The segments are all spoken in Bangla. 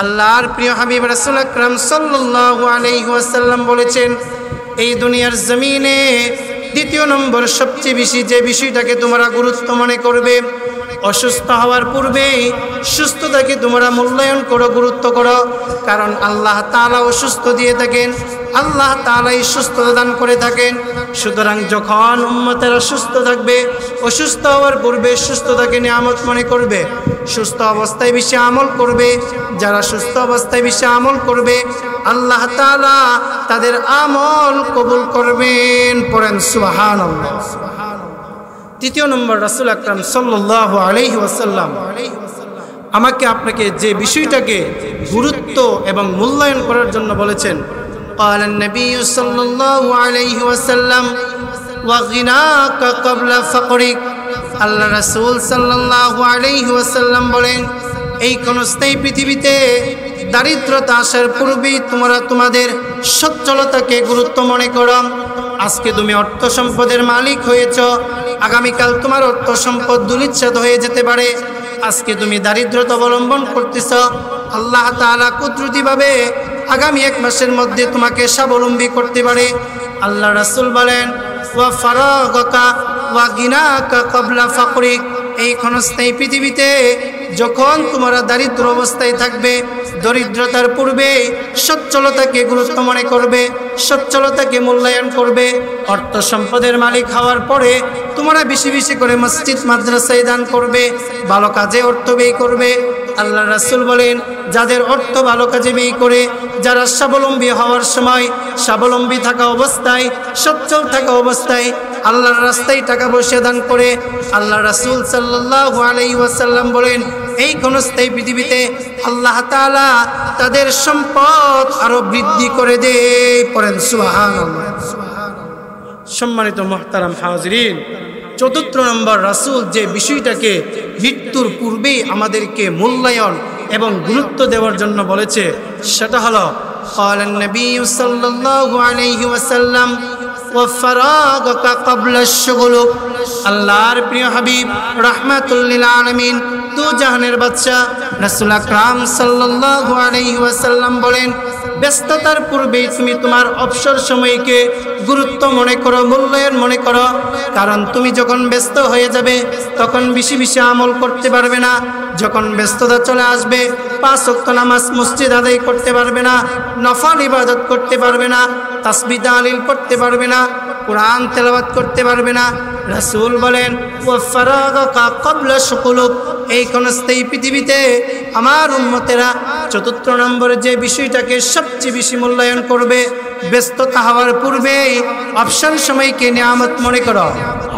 আল্লাহর প্রিয় হাবিব রাসূল আকরাম সাল্লাল্লাহু আলাইহি ওয়াসাল্লাম বলেছেন, এই দুনিয়ার জমিনে দ্বিতীয় নম্বর সবচেয়ে বেশি যে বিষয়টাকে তোমরা গুরুত্ব মনে করবে, অসুস্থ হওয়ার পূর্বেই সুস্থতাকে তোমরা মূল্যায়ন করো, গুরুত্ব করো। কারণ আল্লাহ তাআলা অসুস্থ দিয়ে থাকেন, আল্লাহ তাআলাই সুস্থতা দান করে থাকেন। সুতরাং যখন উম্মতেরা সুস্থ থাকবে, অসুস্থ হওয়ার পূর্বে সুস্থতাকে নিয়ামত মনে করবে, সুস্থ অবস্থায় বেশি আমল করবে। যারা সুস্থ অবস্থায় বেশি আমল করবে, আল্লাহ তাআলা তাদের আমল কবুল করবেন। পড়েন সুবহানাল্লাহ। তৃতীয় নম্বর, রাসূল আকরাম সাল্লাল্লাহু আলাইহি ওয়াসাল্লাম আমাকে আপনাকে যে বিষয়টাকে গুরুত্ব এবং মূল্যায়ন করার জন্য বলেছেন, قال النبي صلى الله عليه وسلم وغناك قبل فقرك। আল্লাহ রাসূল সাল্লাল্লাহু আলাইহি ওয়াসাল্লাম বলেন, এই ক্ষণস্থায়ী পৃথিবীতে দারিদ্রতা আসার পূর্বেই তোমরা তোমাদের সচ্ছলতাকে গুরুত্ব মনে করো। আজকে তুমি অর্থ সম্পদের মালিক হয়েছ, আগামীকাল তোমার অর্থ সম্পদ দুলিচ্ছাদ হয়ে যেতে পারে। আজকে তুমি দারিদ্রতা অবলম্বন করতেছ, আল্লাহ তাআলা কুদরতিভাবে আগামী এক মাসের মধ্যে তোমাকে স্বাবলম্বী করতে পারে। আল্লাহ রাসূল বলেন, ওয়া ফারাগাকা ওয়া গিনাকা ক্বাবলা ফাকরিক। এই ক্ষণস্থায়ী পৃথিবীতে যখন তোমরা দারিদ্র অবস্থায় থাকবে, দরিদ্রতার পূর্বে সচ্ছলতাকে গুরুত্ব মনে করবে, সচ্ছলতাকে মূল্যায়ন করবে। অর্থ সম্পদের মালিক হওয়ার পরে তোমরা বেশি বেশি করে মসজিদ মাদ্রাসায় দান করবে, ভালো কাজে অর্থ ব্যয় করবে। আল্লাহ রাসূল বলেন, যাদের অর্থ ভালো কাজে ব্যয় করে, যারা স্বাবলম্বী হওয়ার সময়, স্বাবলম্বী থাকা অবস্থায়, সচ্ছল থাকা অবস্থায় আল্লাহর রাস্তায় টাকা পয়সা দান করে, আল্লাহ রাসূল সাল্লাল্লাহু আলাইহি ওয়াসাল্লাম বলেন, এই ক্ষণস্থায়ী পৃথিবীতে আল্লাহ তাআলা তাদের সম্পদ আরো বৃদ্ধি করে দেয়। পড়েন সুবহানাল্লাহ। সম্মানিত মুহতারাম হাজিরিন, চতুর্থ নম্বর রাসূল যে বিষয়টাকে মৃত্যুর পূর্বেই আমাদেরকে মূল্যায়ন এবং গুরুত্ব দেওয়ার জন্য বলেছে, সেটা হলো قال النبي صلى الله عليه وسلم وفراغك قبل الشغل। আল্লাহর প্রিয় হাবিব রাহমাতুল লিল আলামিন, দু জাহানের বাদশা রাসূল আকরাম সাল্লাল্লাহু আলাইহি ওয়াসাল্লাম বলেন, ব্যস্ততার পূর্বেই তুমি তোমার অবসর সময়কে গুরুত্ব মনে করো, মূল্যায়ন মনে করো। কারণ তুমি যখন ব্যস্ত হয়ে যাবে, তখন বেশি বেশি আমল করতে পারবে না। যখন ব্যস্ততা চলে আসবে, 5 ওয়াক্ত নামাজ মসজিদ আদায় করতে পারবে না, নফল ইবাদত করতে পারবে না, তাসবিহ তাহলিল পড়তে পারবে না, কোরআন তেলাওয়াত করতে পারবে না। রাসূল বলেন, ওয়া ফারাগাকা ক্বাবলা শুকুলুক। এই ক্ষণস্থায়ী পৃথিবীতে আমার উম্মতেরা চতুর্থ নম্বরে যে বিষয়টাকে সবচেয়ে বেশি মূল্যায়ন করবে, ব্যস্ততা হওয়ার পূর্বেই অবসর সময়কে নিয়ামত মনে করো,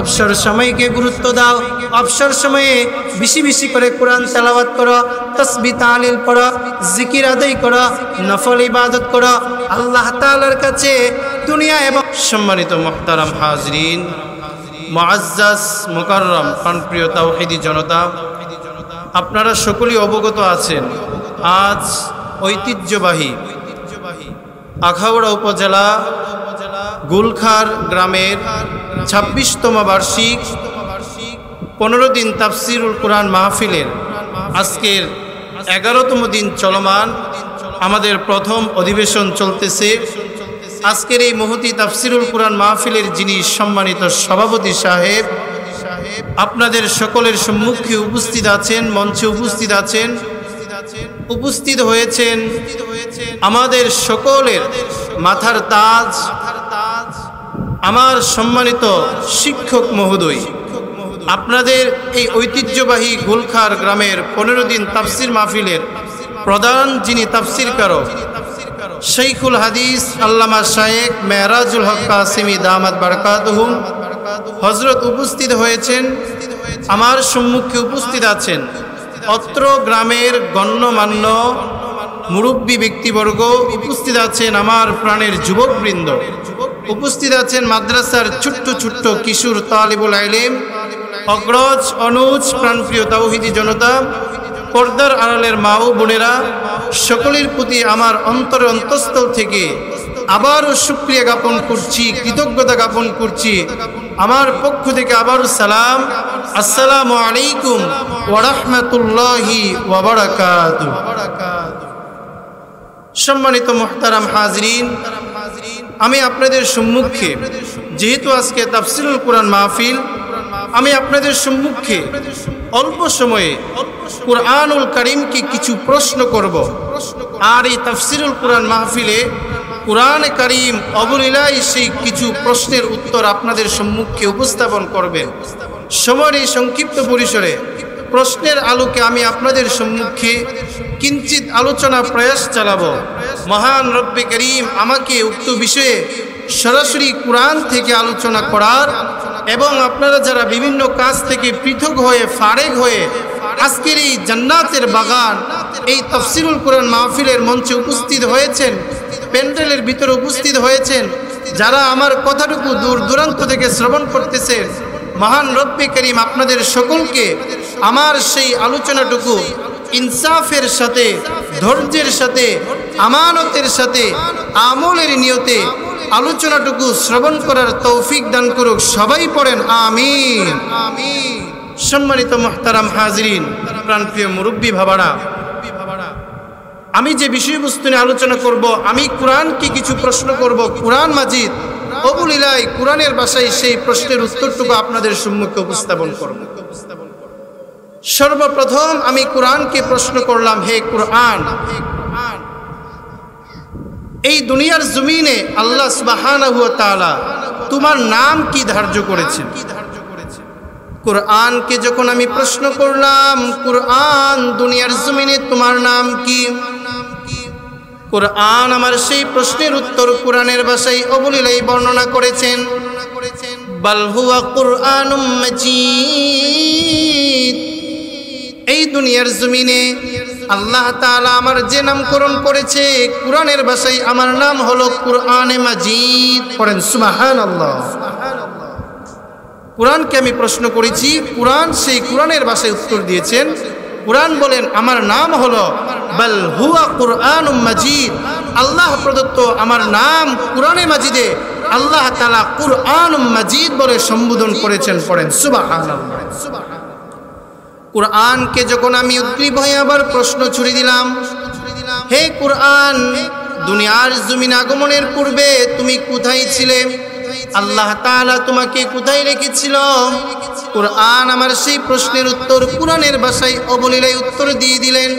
অবসর সময়কে গুরুত্ব দাও। অবসর সময়ে বেশি বেশি করে কোরআন তেলাওয়াত করো, তাসবিহ তাহলিল পড়ো, জিকির আদায় করো, নফল ইবাদত করো। আল্লাহ তাআলার কাছে দুনিয়া এবং সম্মানিত মুহতারাম হাজরিন, মুআজ্জাজ মুকাররম প্রাণপ্রিয় তাওহীদি জনতা, আপনারা সকলেই অবগত আছেন, আজ ঐতিহ্যবাহী আখাউড়া উপজেলা গুলখার গ্রামের 26তম বার্ষিক 15 দিন তাফসিরুল কোরআন মাহফিলের আজকের 11তম দিন চলমান। আমাদের প্রথম অধিবেশন চলতেছে। আজকের এই মহতী তাফসিরুল কোরআন মাহফিলের যিনি সম্মানিত সভাপতি সাহেব, আপনাদের সকলের সম্মুখে উপস্থিত আছেন, মঞ্চে উপস্থিত আছেন, উপস্থিত হয়েছেন আমাদের সকলের মাথার তাজ, আমার সম্মানিত শিক্ষক মহোদয়। আপনাদের এই ঐতিহ্যবাহী গুলখার গ্রামের 15 দিন তাফসির মাহফিলের প্রধান যিনি তাফসিরকারক, শাইখুল হাদিস আল্লামা শায়েখ মেহরাজুল হক কাসিমি দামাত বারাকাতুহুম হযরত উপস্থিত হয়েছেন, আমার সম্মুখে উপস্থিত আছেন অত্র গ্রামের গণ্যমান্য মুরব্বী ব্যক্তিবর্গ, উপস্থিত আছেন আমার প্রাণের যুবকবৃন্দ, উপস্থিত আছেন মাদ্রাসার ছোট্ট ছোট্ট কিশোর তালিবুল ইলম, অগ্রজ অনুজ প্রাণপ্রিয় তাওহীদি জনতা, পর্দার আড়ালের মা ও বোনেরা, সকলের প্রতি আমার অন্তরের অন্তঃস্থল থেকে আবারও শুকরিয়া জ্ঞাপন করছি, কৃতজ্ঞতা জ্ঞাপন করছি। আমার পক্ষ থেকে আবারও সালাম, আসসালামু আলাইকুম ওয়া রাহমাতুল্লাহি ওয়া বারাকাতুহু। সম্মানিত মুহতারাম হাজরিন, আমি আপনাদের সম্মুখে যেহেতু আজকে তাফসিরুল কুরআন মাহফিল, আমি আপনাদের সম্মুখে অল্প সময়ে কুরআনুল কারীমকে কিছু প্রশ্ন করব। আর এই তাফসিরুল কুরআন মাহফিলে কুরআনে কারীম অবলীলায় সেই কিছু প্রশ্নের উত্তর আপনাদের সম্মুখে উপস্থাপন করবেন। সময়ের এই সংক্ষিপ্ত পরিসরে প্রশ্নের আলোকে আমি আপনাদের সম্মুখে কিঞ্চিত আলোচনা প্রয়াস চালাবো। মহান রব্বে করিম আমাকে উক্ত বিষয়ে সরাসরি কুরআন থেকে আলোচনা করার এবং আপনারা যারা বিভিন্ন কাজ থেকে পৃথক হয়ে ফারেগ হয়ে আজকের এই জান্নাতের বাগান এই তাফসিরুল কুরআন মাহফিলের মঞ্চে উপস্থিত হয়েছেন, প্যান্ডেলের ভিতরে উপস্থিত হয়েছেন, যারা আমার কথাটুকু দূর দূরান্ত থেকে শ্রবণ করতেছেন, মহান রব্বে করিম আপনাদের সকলকে আমার সেই আলোচনাটুকু ইনসাফের সাথে, ধৈর্যের সাথে, আমানতের সাথে, আমলের নিয়তে আলোচনাটুকু শ্রবণ করার তৌফিক দান করুক। সবাই পড়েন আমিন। সম্মানিত মুহতারাম হাজরিন, প্রাণপ্রিয় মুরব্বী ভাবারা, আমি যে বিষয়বস্তু নিয়ে আলোচনা করব, আমি কুরআনকে কিছু প্রশ্ন করব। কুরআন মাজিদ অবলীলায় কুরআনের ভাষায় সেই প্রশ্নের উত্তরটুকু আপনাদের সম্মুখে উপস্থাপন করব। সর্বপ্রথম আমি কুরআনকে প্রশ্ন করলাম, হে কুরআন, এই দুনিয়ার জমিনে আল্লাহ সুবহানাহু ওয়া তাআলা তোমার নাম কি ধার্য করেছেন? কুরআনকে যখন আমি প্রশ্ন করলাম, কুরআন দুনিয়ার জমিনে তোমার নাম কি? কুরআন আমার সেই প্রশ্নের উত্তর কুরআনের ভাষায় অবলীলায় বর্ণনা করেছেন, বাল হুয়া কুরআনুম মাজিদ। এই দুনিয়ার জমিনে আল্লাহ তাআলা আমার যে নামকরণ করেছে, কুরআনের ভাষায় আমার নাম হলো কুরআনে মাজিদ। পড়েন সুবহানাল্লাহ। কুরআনকে আমি প্রশ্ন করেছি, কুরআন সেই কুরআনের ভাষায় উত্তর দিয়েছেন। কুরআন বলেন আমার নাম হলো বাল হুয়া কুরআনুম মাজিদ। আল্লাহ প্রদত্ত আমার নাম কুরআনে মাজিদে আল্লাহ তাআলা কুরআনুম মাজিদ বলে সম্বোধন করেছেন। পড়েন সুবহানাল্লাহ। কুরআনকে যখন আমি উদ্গ্রীব হয়ে আবার প্রশ্ন ছুড়ে দিলাম, হে কুরআন, দুনিয়ার জমিন আগমনের পূর্বে তুমি কোথায় ছিলে? আল্লাহ তাআলা তোমাকে কোথায় রেখেছিল? কুরআন আমার সেই প্রশ্নের উত্তর কুরআনের ভাষায় অবলীলায় উত্তর দিয়ে দিলেন,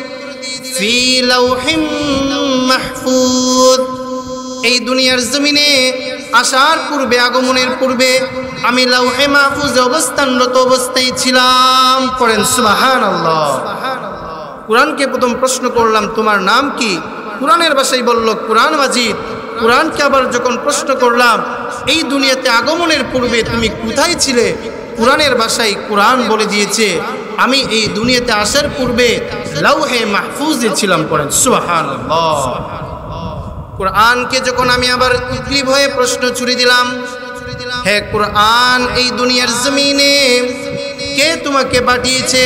ফি লাউহিম মাহফুজ। এই দুনিয়ার জমিনে আসার পূর্বে, আগমনের পূর্বে আমি লাউহে মাহফুজে অবস্থানরত অবস্থায় ছিলাম। পড়েন সুবহানাল্লাহ। কুরআনকে প্রথম প্রশ্ন করলাম তোমার নাম কি? কুরআনের ভাষায় বলল কুরআন মাজিদ। কুরআনকে আবার যখন প্রশ্ন করলাম এই দুনিয়াতে আগমনের পূর্বে তুমি কোথায় ছিলে? কুরআনের ভাষায় কুরআন বলে দিয়েছে আমি এই দুনিয়াতে আসার পূর্বে লাউহে মাহফুজে ছিলাম। পড়েন সুবহানাল্লাহ। কুরআনকে যখন আমি আবার উদ্গ্রীব হয়ে প্রশ্ন ছুড়ে দিলাম, হে কুরআন, এই দুনিয়ার জমিনে কে তোমাকে পাঠিয়েছে?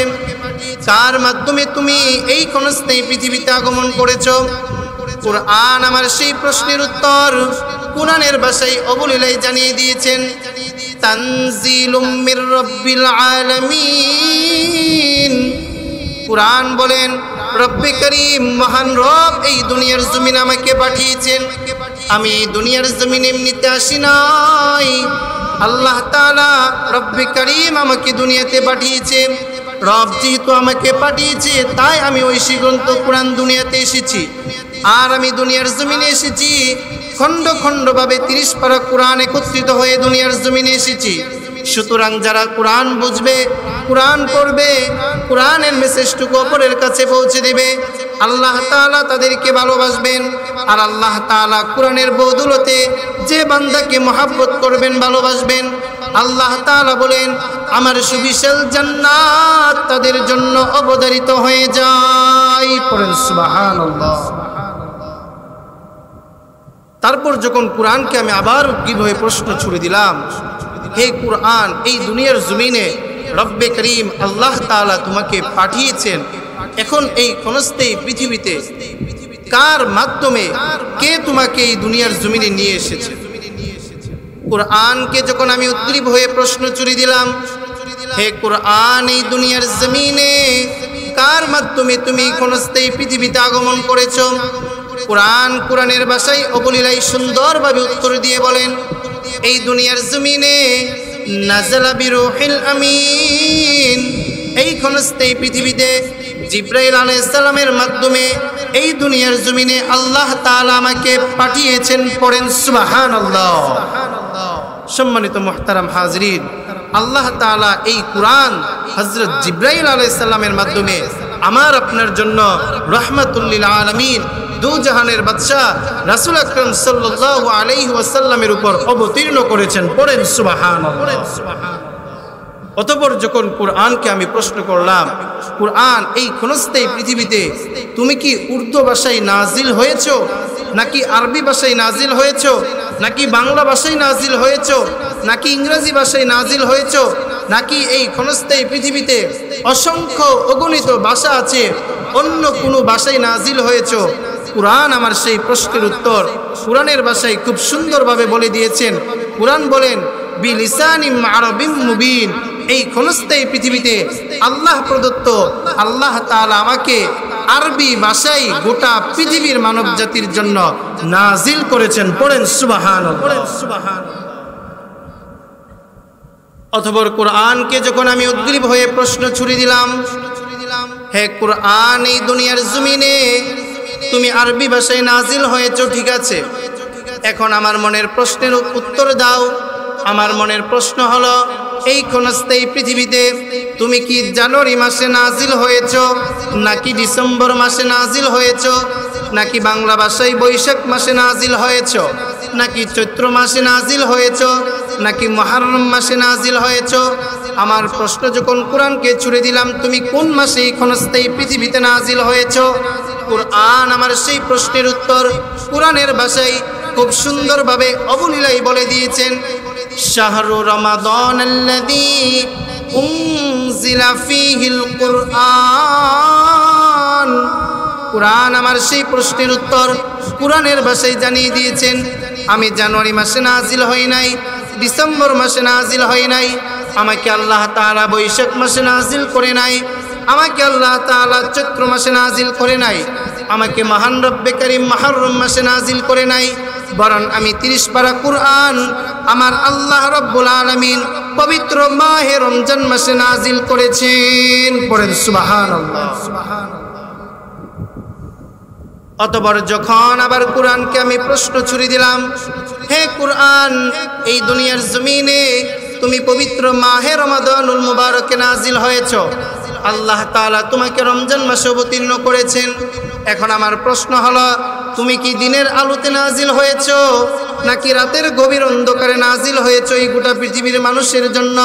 কার মাধ্যমে তুমি এই ক্ষণস্থায়ী পৃথিবীতে আগমন করেছো? কুরআন আমার সেই প্রশ্নের উত্তর কুরআনের ভাষায় অবলীলায় জানিয়ে দিয়েছেন, তানজিলুম মির রাব্বিল আলামিন। কুরআন বলেন রব্বে করিম মহান রব এই দুনিয়ার জমিনে আমাকে পাঠিয়েছেন। আমি দুনিয়ার জমিনে এমনিতে আসি নাই, আল্লাহ তাআলা রব্বে করিম আমাকে দুনিয়াতে পাঠিয়েছে। রব যেহেতু আমাকে পাঠিয়েছে তাই আমি ঐশী গ্রন্থ কুরআন দুনিয়াতে এসেছি। আর আমি দুনিয়ার জমিনে এসেছি খণ্ড খণ্ডভাবে 30 পারা কুরআন একত্রিত হয়ে দুনিয়ার জমিনে এসেছি। সুতরাং যারা কুরআন বুঝবে, কুরআন পড়বে, কুরআনের মেসেজটুকু অপরের কাছে পৌঁছে দেবে, আল্লাহ তাআলা তাদেরকে ভালোবাসবেন। আর আল্লাহ তাআলা কুরআনের বদৌলতে যে বান্দাকে মহব্বত করবেন, ভালোবাসবেন, আল্লাহ তাআলা বলেন আমার সুবিশাল জান্নাত তাদের জন্য অবধারিত হয়ে যায়। পড়েন সুবহানাল্লাহ। তারপর যখন কুরআনকে আমি আবার উদ্গ্রীব হয়ে প্রশ্ন ছুড়ে দিলাম, হে কুরআন, এই দুনিয়ার জমিনে রব্বে করিম আল্লাহ তাআলা তোমাকে পাঠিয়েছেন, এখন এই ক্ষণস্থায়ী পৃথিবীতে কার মাধ্যমে, কে তোমাকে এই দুনিয়ার জমিনে নিয়ে এসেছে? কুরআনকে যখন আমি উদ্গ্রীব হয়ে প্রশ্ন ছুড়ে দিলাম, হে কুরআন, এই দুনিয়ার জমিনে কার মাধ্যমে তুমি ক্ষণস্থায়ী পৃথিবীতে আগমন করেছো? কোরআনের ভাষায় অবলীলায় সুন্দরভাবে উত্তর দিয়ে বলেন, এই দুনিয়ার জমিনে নাযালা বিরূহিল আমিন, এই ক্ষণস্থায়ী পৃথিবীতে জিবরাইল আলাইহিস সালামের মাধ্যমে এই দুনিয়ার জমিনে আল্লাহ তাআলা আমাকে পাঠিয়েছেন। পড়েন সুবহানাল্লাহ। সম্মানিত মুহতারাম হাজরিন, আল্লাহ তাআলা এই কোরআন হযরত জিবরাইল আলাইহিস সালামের মাধ্যমে আমার আপনার জন্য রাহমাতুল লিল আলামিন দু জাহানের বাদশা রাসূল আকরাম সাল্লাল্লাহু আলাইহি ওয়াসাল্লামের উপর অবতীর্ণ করেছেন। পড়েন সুবহানাল্লাহ। অতঃপর যখন কোরআনকে আমি প্রশ্ন করলাম, কোরআন এই ক্ষণস্থায়ী পৃথিবীতে তুমি কি উর্দু ভাষায় নাজিল হয়েছো, নাকি আরবি ভাষায় নাজিল হয়েছো, নাকি বাংলা ভাষায় নাজিল হয়েছো, নাকি ইংরেজি ভাষায় নাজিল হয়েছো, নাকি এই ক্ষণস্থায়ী পৃথিবীতে অসংখ্য অগণিত ভাষা আছে, অন্য কোনো ভাষায় নাজিল হয়েছো? কোরআন আমার সেই প্রশ্নের উত্তর কোরআনের ভাষায় খুব সুন্দরভাবে বলে দিয়েছেন। কোরআন বলেন, বিলিসানিম আরবিম মুবিন, এই ক্ষণস্থায়ী পৃথিবীতে আল্লাহ প্রদত্ত, আল্লাহ তাআলা আমাকে আরবি ভাষায় গোটা পৃথিবীর মানব জাতির জন্য নাজিল করেছেন। পড়েন সুবহানাল্লাহ। অতঃপর কোরআনকে যখন আমি উদ্গ্রীব হয়ে প্রশ্ন ছুড়ে দিলাম, হে কোরআন, এই দুনিয়ার জমিনে তুমি আরবি ভাষায় নাজিল হয়েছো, ঠিক আছে, এখন আমার মনের প্রশ্নের উত্তর দাও। আমার মনের প্রশ্ন হলো, এই ক্ষণস্থায়ী পৃথিবীতে তুমি কি জানুয়ারি মাসে নাজিল হয়েছো, নাকি ডিসেম্বর মাসে নাজিল হয়েছো, নাকি বাংলা ভাষায় বৈশাখ মাসে নাজিল হয়েছো, নাকি চৈত্র মাসে নাজিল হয়েছো, নাকি মুহররম মাসে নাজিল হয়েছো? আমার প্রশ্ন যখন কোরআনকে ছুড়ে দিলাম, তুমি কোন মাসে এই ক্ষণস্থায়ী পৃথিবীতে নাজিল হয়েছো? কোরআন আমার সেই প্রশ্নের উত্তর কোরআনের ভাষায় খুব সুন্দরভাবে অবলীলায় বলে দিয়েছেন, শাহরু রমাদানাল্লাযী উনজিলা ফীহিল কুরআন। কোরআন আমার সেই প্রশ্নের উত্তর কোরআনের ভাষায় জানিয়ে দিয়েছেন, আমি জানুয়ারি মাসে নাজিল হই নাই, ডিসেম্বর মাসে নাজিল হই নাই, আমাকে আল্লাহ তাআলা বৈশাখ মাসে নাজিল করে নাই, আমাকে আল্লাহ তাআলা চৈত্র মাসে নাজিল করে নাই, আমাকে মহান রব্বে কারীম মুহররম মাসে নাজিল করে নাই, বরং আমি 30 পারা কোরআন আমার আল্লাহ রব্বুল আলামিন পবিত্র মাহে রমজান মাসে নাজিল করেছেন। পড়েন সুবহানাল্লাহ। অতঃপর যখন আবার কোরআনকে আমি প্রশ্ন ছুড়ে দিলাম, হে কোরআন, এই দুনিয়ার জমিনে তুমি পবিত্র মাহে রমাদানুল মুবারকে নাজিল হয়েছো, আল্লাহ তাআলা তোমাকে রমজান মাসে অবতীর্ণ করেছেন। এখন আমার প্রশ্ন হলো, তুমি কি দিনের আলোতে নাজিল হয়েছো, নাকি রাতের গভীর অন্ধকারে নাজিল হয়েছো এই গোটা পৃথিবীর মানুষের জন্য?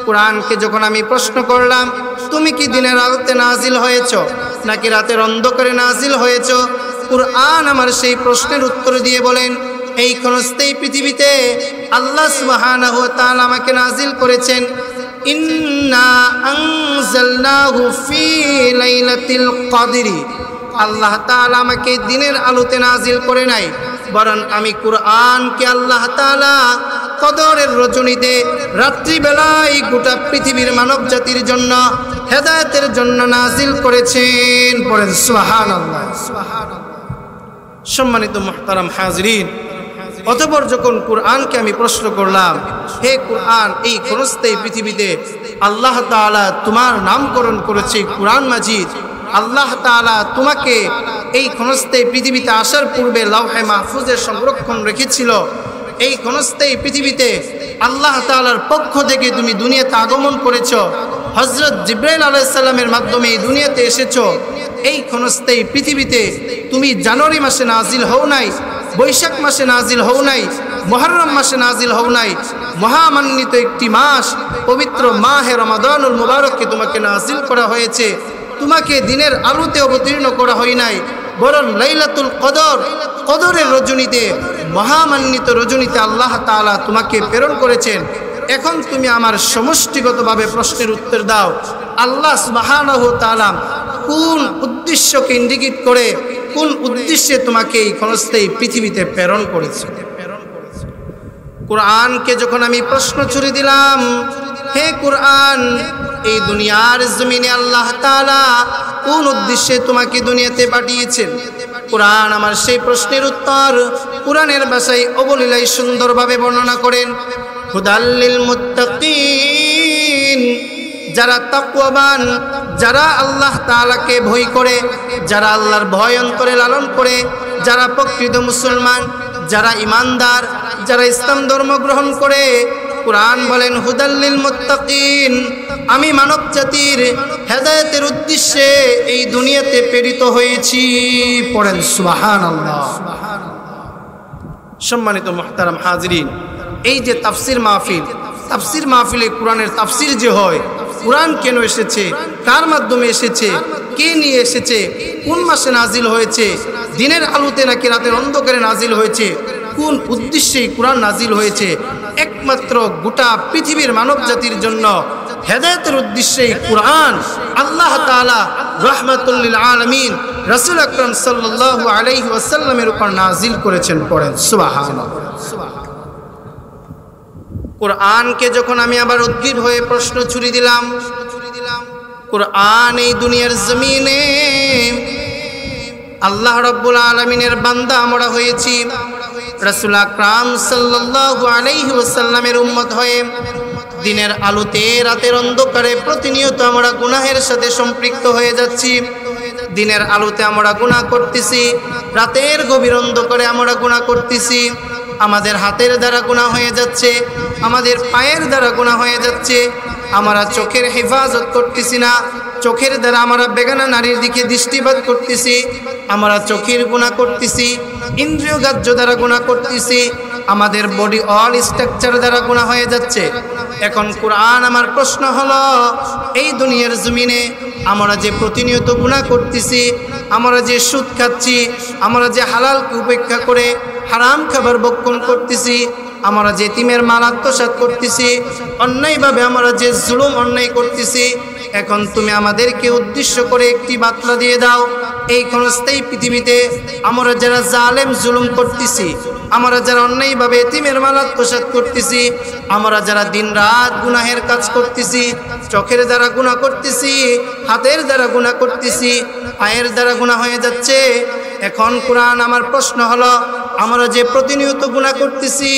কোরআনকে যখন আমি প্রশ্ন করলাম, তুমি কি দিনের আলোতে নাজিল হয়েছো, নাকি রাতের অন্ধকারে নাজিল হয়েছো? কোরআন আমার সেই প্রশ্নের উত্তর দিয়ে বলেন, এই ক্ষণস্থায়ী পৃথিবীতে আল্লাহ সুবহানাহু ওয়া তাআলা আমাকে নাজিল করেছেন, ইন্না আনজালনাহু ফি লাইলাতিল কদরি। আল্লাহ তাআলা আমাকে দিনের আলোতে নাজিল করে নাই, বরং আমি কোরআনকে আল্লাহ তাআলা কদরের রজনীতে রাত্রিবেলায় গোটা পৃথিবীর মানব জাতির জন্য হেদায়েতের জন্য নাজিল করেছেন। পড়েন সুবহানাল্লাহ। সম্মানিত মুহতারাম হাজরিন, অতঃপর যখন কোরআনকে আমি প্রশ্ন করলাম, হে কোরআন, এই ক্ষণস্থায়ী পৃথিবীতে আল্লাহ তাআলা তোমার নামকরণ করেছে কোরআন মাজিদ, আল্লাহ তাআলা তোমাকে এই ক্ষণস্থায়ী পৃথিবীতে আসার পূর্বে লাওহে মাহফুজে সংরক্ষণ রেখেছিল, এই ক্ষণস্থায়ী পৃথিবীতে আল্লাহ তাআলার পক্ষ থেকে তুমি দুনিয়াতে আগমন করেছ, হযরত জিবরাইল আলাইহিস সালামের মাধ্যমে এই দুনিয়াতে এসেছো। এই ক্ষণস্থায়ী পৃথিবীতে তুমি জানুয়ারি মাসে নাজিল হও নাই, বৈশাখ মাসে নাজিল হও নাই, মুহররম মাসে নাজিল হও নাই, মহামান্বিত একটি মাস পবিত্র মাহে রমাদানুল মুবারককে তোমাকে নাজিল করা হয়েছে। তোমাকে দিনের আলোতে অবতীর্ণ করা হয় নাই, বরং লাইলাতুল কদর, কদরের রজনীতে, মহামান্বিত রজনীতে আল্লাহ তাআলা তোমাকে প্রেরণ করেছেন। এখন তুমি আমার সমষ্টিগতভাবে প্রশ্নের উত্তর দাও, আল্লাহ সুবহানাহু ওয়া তাআলা কোন উদ্দেশ্যকে ইন্ডিকেট করে, কোন উদ্দেশ্যে তোমাকে এই ক্ষণস্থায়ী পৃথিবীতে প্রেরণ করেছে? কোরআনকে যখন আমি প্রশ্ন ছুড়ে দিলাম, হে কোরআন, এই দুনিয়ার জমিনে আল্লাহ তাআলা কোন উদ্দেশ্যে তোমাকে দুনিয়াতে পাঠিয়েছেন? কুরআন আমার সেই প্রশ্নের উত্তর কুরআনের ভাষায় অবলীলায় সুন্দরভাবে বর্ণনা করেন। হুদাল্লিল মুত্তাকিন, যারা তাকওয়াবান, যারা আল্লাহ তাআলাকে ভয় করে, যারা আল্লাহর ভয় অন্তরে লালন করে, যারা প্রকৃত মুসলমান, যারা ইমানদার, যারা ইসলাম ধর্ম গ্রহণ করে, কুরআন বলেন হুদাল্লিল মুত্তাকিন, আমি মানব জাতির হেদায়েতের উদ্দেশ্যে এই দুনিয়াতে প্রেরিত হয়েছি। পড়েন সুবহানাল্লাহ। সম্মানিত মুহতারাম হাজিরিন, এই যে তাফসির মাহফিলে কোরআনের তাফসির যে হয়, কোরআন কেন এসেছে, কার মাধ্যমে এসেছে, কে নিয়ে এসেছে, কোন মাসে নাজিল হয়েছে, দিনের আলোতে নাকি রাতের অন্ধকারে নাজিল হয়েছে, কোন উদ্দেশ্যে কোরআন নাজিল হয়েছে, একমাত্র গোটা পৃথিবীর মানব জাতির জন্য হেদায়েতের উদ্দেশ্যে কোরআন আল্লাহ তাআলা রাহমাতুল লিল আলামিন রাসূল আকরাম সাল্লাল্লাহু আলাইহি ওয়াসাল্লামের উপর নাজিল করেছেন। পড়েন সুবহানাল্লাহ। কোরআনকে যখন আমি আবার উদ্গ্রীব হয়ে প্রশ্ন ছুড়ে দিলাম, কোরআন এই দুনিয়ার জমিনে আল্লাহ রাব্বুল আলামিনের বান্দা আমরা হয়েছি, রাসূল আকরাম সাল্লাল্লাহু আলাইহি ওয়াসাল্লামের উম্মত হয়ে দিনের আলোতে রাতের অন্ধকারে প্রতিনিয়ত আমরা গুনাহের সাথে সম্পৃক্ত হয়ে যাচ্ছি। দিনের আলোতে আমরা গুনাহ করতেছি, রাতের গভীর অন্ধকারে আমরা গুনাহ করতেছি। আমাদের হাতের দ্বারা গুনাহ হয়ে যাচ্ছে, আমাদের পায়ের দ্বারা গুনাহ হয়ে যাচ্ছে। আমরা চোখের হেফাজত করতেছি না, চোখের দ্বারা আমরা বেগানা নারীর দিকে দৃষ্টিপাত করতেছি, আমরা চোখের গুনাহ করতেছি। ইন্দ্রিয় গ্রাহ্য দ্বারা গুনাহ করতেছি, আমাদের বডি অল স্ট্রাকচার দ্বারা গুনাহ হয়ে যাচ্ছে। এখন কোরআন আমার প্রশ্ন হলো, এই দুনিয়ার জমিনে আমরা যে প্রতিনিয়ত গুনাহ করতেছি, আমরা যে সুদ খাচ্ছি, আমরা যে হালালকে উপেক্ষা করে হারাম খাবার ভক্ষণ করতেছি, আমরা যে এতিমের মাল আত্মসাৎ করতেছি, অন্যায়ভাবে আমরা যে জুলুম অন্যায় করতেছি, এখন তুমি আমাদেরকে উদ্দেশ্য করে একটি বার্তা দিয়ে দাও, এই ক্ষণস্থায়ী পৃথিবীতে আমরা যারা জালেম জুলুম করতেছি, আমরা যারা অন্যায়ভাবে এতিমের মাল আত্মসাৎ করতেছি, আমরা যারা দিন রাত গুনাহের কাজ করতেছি, চোখের দ্বারা গুনাহ করতেছি, হাতের দ্বারা গুনাহ করতেছি, পায়ের দ্বারা গুনাহ হয়ে যাচ্ছে। এখন কোরআন আমার প্রশ্ন হলো, আমরা যে প্রতিনিয়ত গুনাহ করতেছি,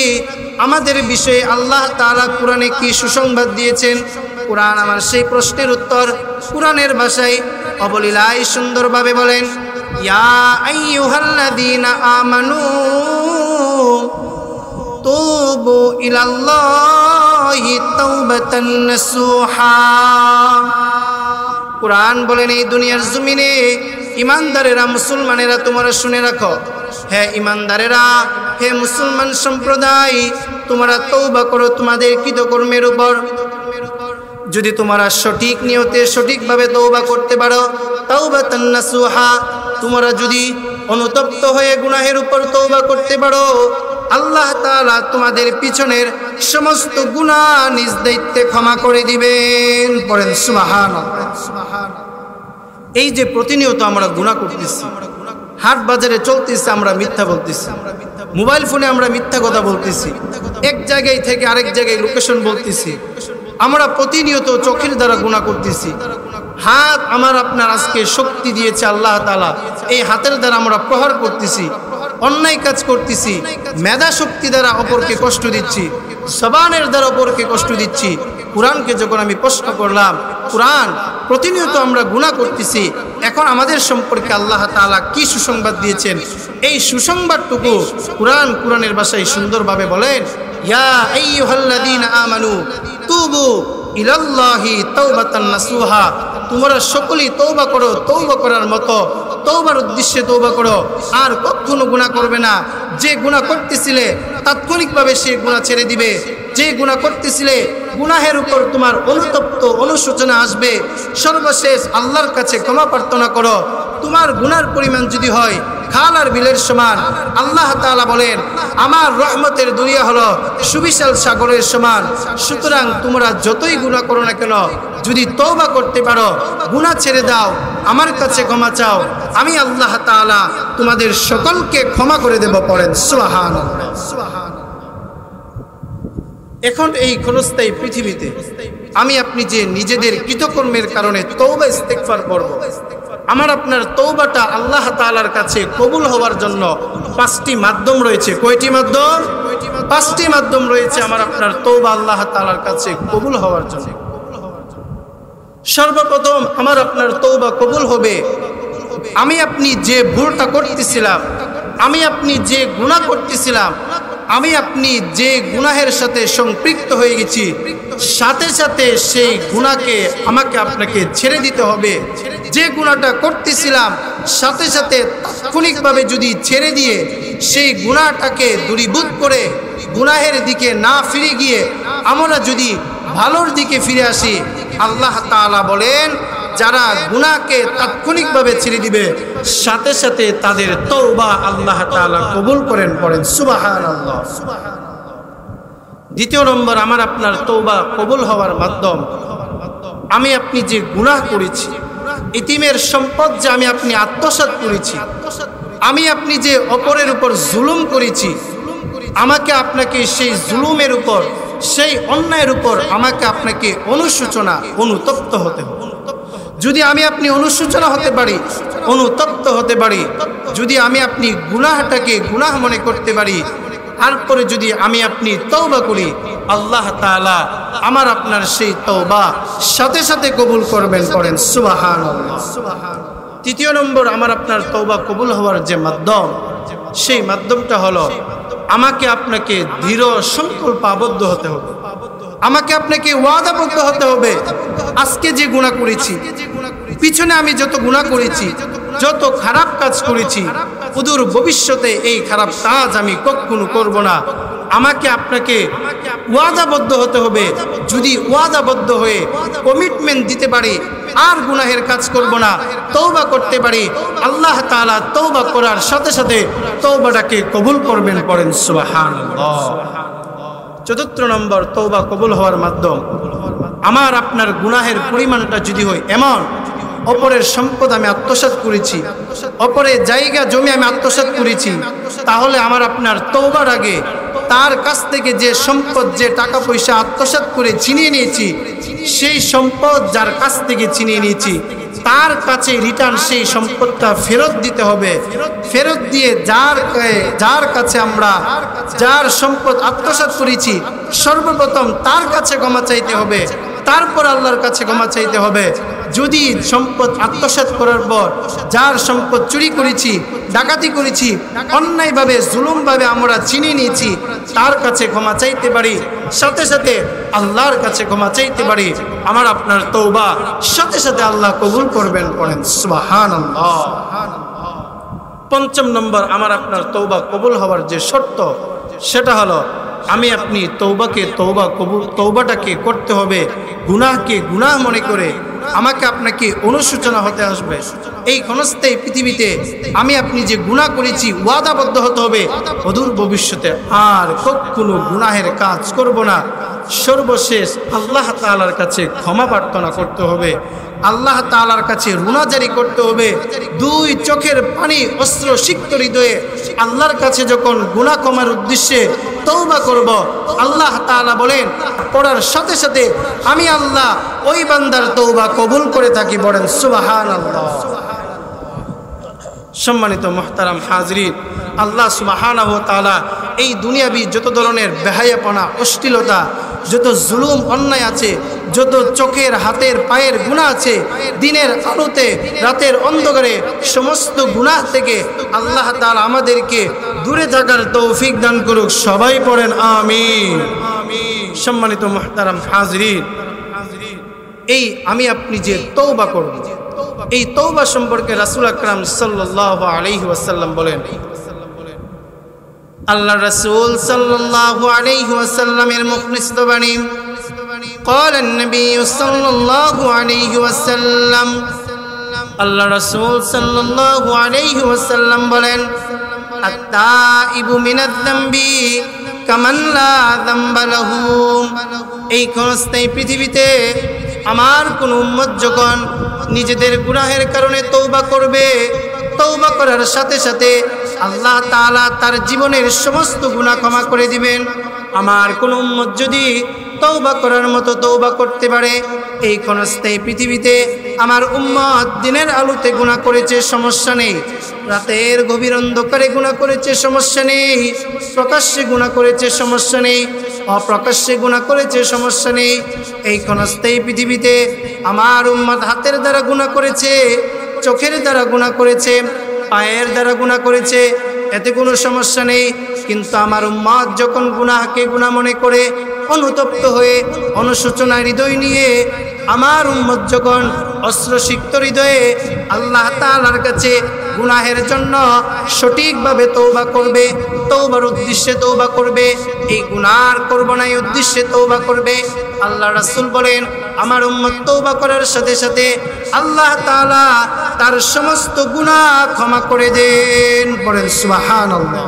আমাদের বিষয়ে আল্লাহ তাআলা কোরআনে কি সুসংবাদ দিয়েছেন? কোরআন আমার সেই প্রশ্নের উত্তর কোরআনের ভাষায় অবলীলায় সুন্দরভাবে বলেন, ইয়া আইয়ুহাল্লাযীনা আমানু তুবু ইলাল্লাহি তাওবাতান নাসুহা। কোরআন বলেন, এই দুনিয়ার জমিনে ইমানদারেরা, মুসলমানেরা, তোমরা শুনে রাখো, হে ইমানদারেরা, হে মুসলমান সম্প্রদায়, তোমরা তওবা করো তোমাদের কৃতকর্মের উপর। যদি তোমরা সঠিক নিয়তে সঠিকভাবে তওবা করতে পারো, তাওবাতান নাসুহা, তোমরা যদি অনুতপ্ত হয়ে গুনাহের উপর তওবা করতে পারো, আল্লাহ তাআলা তোমাদের পিছনের সমস্ত গুনাহ নিজ দায়িত্বে ক্ষমা করে দিবেন। পড়েন সুবহানাল্লাহ। এই যে প্রতিনিয়ত আমরা গুনাহ করতেছি, হাট বাজারে চলতেছি, আমরা মিথ্যা বলতেছি, মোবাইল ফোনে আমরা মিথ্যা কথা বলতেছি, এক জায়গায় থেকে আরেক জায়গায় লোকেশন বলতেছি, আমরা প্রতিনিয়ত চোখের দ্বারা গুনাহ করতেছি। হাত আমার আপনার আজকে শক্তি দিয়েছে আল্লাহ তাআলা, এই হাতের দ্বারা আমরা প্রহার করতেছি, অন্যায় কাজ করতেছি, মেধা শক্তি দ্বারা অপরকে কষ্ট দিচ্ছি, জবানের দ্বারা অপরকে কষ্ট দিচ্ছি। কোরআনকে যখন আমি প্রশ্ন করলাম, কোরআন প্রতিনিয়ত আমরা গুনাহ করতেছি, এখন আমাদের সম্পর্কে আল্লাহ তাআলা কি সুসংবাদ দিয়েছেন, এই সুসংবাদটুকু কোরআনের ভাষায় সুন্দরভাবে বলেন, ইয়া আইয়ুহাল্লাযীনা আমানু তুবু ইলাল্লাহি তাওবাতান নাসুহা, তোমরা সকলেই তওবা করো, তওবা করার মতো তওবার উদ্দেশ্যে তওবা করো, আর কখনো গুনাহ করবে না। যে গুনাহ করতেছিলে তাৎক্ষণিকভাবে সে গুনাহ ছেড়ে দিবে, যে গুনাহ করতেছিলে গুনাহের উপর তোমার অনুতপ্ত অনুশোচনা আসবে, সর্বশেষ আল্লাহর কাছে ক্ষমা প্রার্থনা করো। তোমার গুনার পরিমাণ যদি হয় খাল আর বিলের সমান, আল্লাহ তাআলা বলেন আমার রহমতের দরিয়া হলো সুবিশাল সাগরের সমান। সুতরাং তোমরা যতই গুনাহ করো না কেন, যদি তওবা করতে পারো, গুনাহ ছেড়ে দাও, আমার কাছে ক্ষমা চাও, আমি আল্লাহ তাআলা তোমাদের সকলকে ক্ষমা করে দেব। পড়েন সুবহানাল্লাহ। এখন এই ক্ষণস্থায়ী পৃথিবীতে আমি আপনি যে নিজেদের কৃতকর্মের কারণে তওবা ইস্তেগফার করব, আমার আপনার তওবাটা আল্লাহ তাআলার কাছে কবুল হওয়ার জন্য 5টি মাধ্যম রয়েছে। কয়টি মাধ্যম? 5টি মাধ্যম রয়েছে আমার আপনার তওবা আল্লাহ তাআলার কাছে কবুল হওয়ার জন্য। সর্বপ্রথম আমার আপনার তওবা কবুল হবে, আমি আপনি যে ভুলটা করতেছিলাম, আমি আপনি যে গুনাহ করতেছিলাম, আমি আপনি যে গুনাহের সাথে সম্পৃক্ত হয়ে গেছি, সাথে সাথে সেই গুনাহকে আমাকে আপনাকে ছেড়ে দিতে হবে। যে গুনাহটা করতেছিলাম সাথে সাথে তাৎক্ষণিকভাবে যদি ছেড়ে দিয়ে সেই গুনাহটাকে দূরীভূত করে গুনাহের দিকে না ফিরে গিয়ে আমরা যদি ভালোর দিকে ফিরে আসি, আল্লাহ তাআলা বলেন যারা গুনাহকে তাৎক্ষণিকভাবে ছেড়ে দিবে সাথে সাথে তাদের তওবা আল্লাহ তাআলা কবুল করেন। পড়েন সুবহানাল্লাহ। দ্বিতীয় নম্বর আমার আপনার তওবা কবুল হওয়ার মাধ্যম, আমি আপনি যে গুনাহ করেছি, ইতিমের সম্পদ যে আমি আপনি আত্মসাৎ করেছি, আমি আপনি যে অপরের উপর জুলুম করেছি, আমাকে আপনাকে সেই জুলুমের উপর, সেই অন্যায়ের উপর আমাকে আপনাকে অনুশোচনা অনুতপ্ত হতে হবে। যদি আমি আপনি অনুশোচনা হতে পারি, অনুতপ্ত হতে পারি, যদি আমি আপনি গুনাহটাকে গুনাহ মনে করতে পারি, তারপরে যদি আমি আপনি তওবা করি, আল্লাহ তাআলা আমার আপনার সেই তওবা সাথে সাথে কবুল করবেন। করেন সুবহানাল্লাহ। তৃতীয় নম্বর আমার আপনার তওবা কবুল হওয়ার যে মাধ্যম, সেই মাধ্যমটা হলো আমাকে আপনাকে দৃঢ় সংকল্প আবদ্ধ হতে হবে, আমাকে আপনাকে ওয়াদাবদ্ধ হতে হবে। আজকে যে গুনাহ করেছি, পিছনে আমি যত গুনাহ করেছি, যত খারাপ কাজ করেছি, অদূর ভবিষ্যতে এই খারাপ কাজ আমি কখনো করব না। আমাকে আপনাকে ওয়াদাবদ্ধ হতে হবে। যদি ওয়াদাবদ্ধ হয়ে কমিটমেন্ট দিতে পারি আর গুনাহের কাজ করব না, তওবা করতে পারি, আল্লাহ তাআলা তওবা করার সাথে সাথে তওবাটাকে কবুল করবেন। পড়েন সুবহানাল্লাহ। চতুর্থ নম্বর তওবা কবুল হওয়ার মাধ্যম, আমার আপনার গুনাহের পরিমাণটা যদি হয় এমন, অপরের সম্পদ আমি আত্মসাৎ করেছি, অপরের জায়গা জমি আমি আত্মসাৎ করেছি, তাহলে আমার আপনার তওবার আগে তার কাছ থেকে যে সম্পদ, যে টাকা পয়সা আত্মসাৎ করে ছিনিয়ে নিয়েছি, সেই সম্পদ যার কাছ থেকে ছিনিয়ে নিয়েছি তার কাছে রিটার্ন সেই সম্পদটা ফেরত দিতে হবে। ফেরত দিয়ে যার কাছে আমরা যার সম্পদ আত্মসাৎ করেছি সর্বপ্রথম তার কাছে ক্ষমা চাইতে হবে, তারপর আল্লাহর কাছে ক্ষমা চাইতে হবে। যদি সম্পদ আত্মসাৎ করার পর যার সম্পদ চুরি করেছি, ডাকাতি করেছি, অন্যায়ভাবে জুলুমভাবে আমরা ছিনিয়ে নিয়েছি, তার কাছে ক্ষমা চাইতে পারি, সাথে সাথে আল্লাহর কাছে ক্ষমা চাইতে পারি, আমার আপনার তওবা সাথে সাথে আল্লাহ কবুল করবেন। পড়েন সুবহানাল্লাহ। পঞ্চম নম্বর আমার আপনার তওবা কবুল হওয়ার যে শর্ত, সেটা হলো আমি আপনি তওবাটাকে করতে হবে গুনাহকে গুনাহ মনে করে। আমাকে আপনাকে অনুশোচনা হতে আসবে। এই ক্ষণস্থায়ী পৃথিবীতে আমি আপনি যে গুনাহ করেছি ওয়াদাবদ্ধ হতে হবে অদূর ভবিষ্যতে আর কখনো গুনাহের কাজ করব না। সর্বশেষ আল্লাহ তাআলার কাছে ক্ষমা প্রার্থনা করতে হবে, আল্লাহ তাআলার কাছে রুনাজারি করতে হবে। দুই চোখের পানি অস্ত্র সিক্ত হৃদয়ে আল্লাহর কাছে যখন গুনাহ ক্ষমার উদ্দেশ্যে তওবা করব, আল্লাহ তাআলা বলেন পড়ার সাথে সাথে আমি আল্লাহ ওই বান্দার তওবা কবুল করে থাকি। বলেন সুবহানাল্লাহ। সম্মানিত মুহতারাম হাজরিন, আল্লাহ সুবহানাহু ওয়া তাআলা এই দুনিয়াবি যত ধরনের বেহায়াপনা, অশ্লীলতা, যত জুলুম অন্যায় আছে, যত চোখের হাতের পায়ের গুনাহ আছে, দিনের আলোতে রাতের অন্ধকারে সমস্ত গুনাহ থেকে আল্লাহ তাআলা আমাদেরকে দূরে থাকার তৌফিক দান করুক। সবাই পড়েন আমিন। সম্মানিত মুহতারাম হাজরিন, এই আমি আপনি যে তওবা করব, এই তওবা সম্পর্কে রাসূল আকরাম সাল্লাল্লাহু আলাইহি ওয়াসাল্লাম বলেন, আল্লাহ রাসূল সাল্লাল্লাহু আলাইহি ওয়াসাল্লামের মুখনিসত বাণী, قال النبي صلى الله عليه وسلم, আল্লাহ রাসূল সাল্লাল্লাহু আলাইহি ওয়াসাল্লাম বলেন, আত-তাইবু মিনাজ যামবি কামান লা যামবা লাহু। এই ক্ষণস্থায়ী পৃথিবীতে আমার কোন উম্মত যখন নিজেদের গুনাহের কারণে তওবা করবে, তওবা করার সাথে সাথে আল্লাহ তাআলা তার জীবনের সমস্ত গুনাহ ক্ষমা করে দিবেন। আমার কোন উম্মত যদি তওবা করার মতো তওবা করতে পারে, এই ক্ষণস্থায়ী পৃথিবীতে আমার উম্মত দিনের আলোতে গুনাহ করেছে, সমস্যা নেই। রাতের গভীর অন্ধকারে গুনাহ করেছে, সমস্যা নেই। প্রকাশ্যে গুনাহ করেছে, সমস্যা নেই। অপ্রকাশ্যে গুনাহ করেছে, সমস্যা নেই। এই ক্ষণস্থায়ী পৃথিবীতে আমার উম্মত হাতের দ্বারা গুনাহ করেছে, চোখের দ্বারা গুনাহ করেছে, পায়ের দ্বারা গুনাহ করেছে, এতে কোনো সমস্যা নেই। কিন্তু আমার উম্মত যখন গুনাহকে গুনাহ মনে করে অনুতপ্ত হয়ে অনুশোচনা হৃদয় নিয়ে আমার উম্মত যখন অশ্রুসিক্ত হৃদয়ে আল্লাহ তাআলার কাছে গুনাহের জন্য সঠিকভাবে তওবা করবে, তওবার উদ্দেশ্যে তওবা করবে, এই গুনাহ করব না এই উদ্দেশ্যে তওবা করবে, আল্লাহ রাসূল বলেন আমার উম্মত তওবা করার সাথে সাথে আল্লাহ তাআলা তার সমস্ত গুনাহ ক্ষমা করে দেন। বলেন সুবহানাল্লাহ।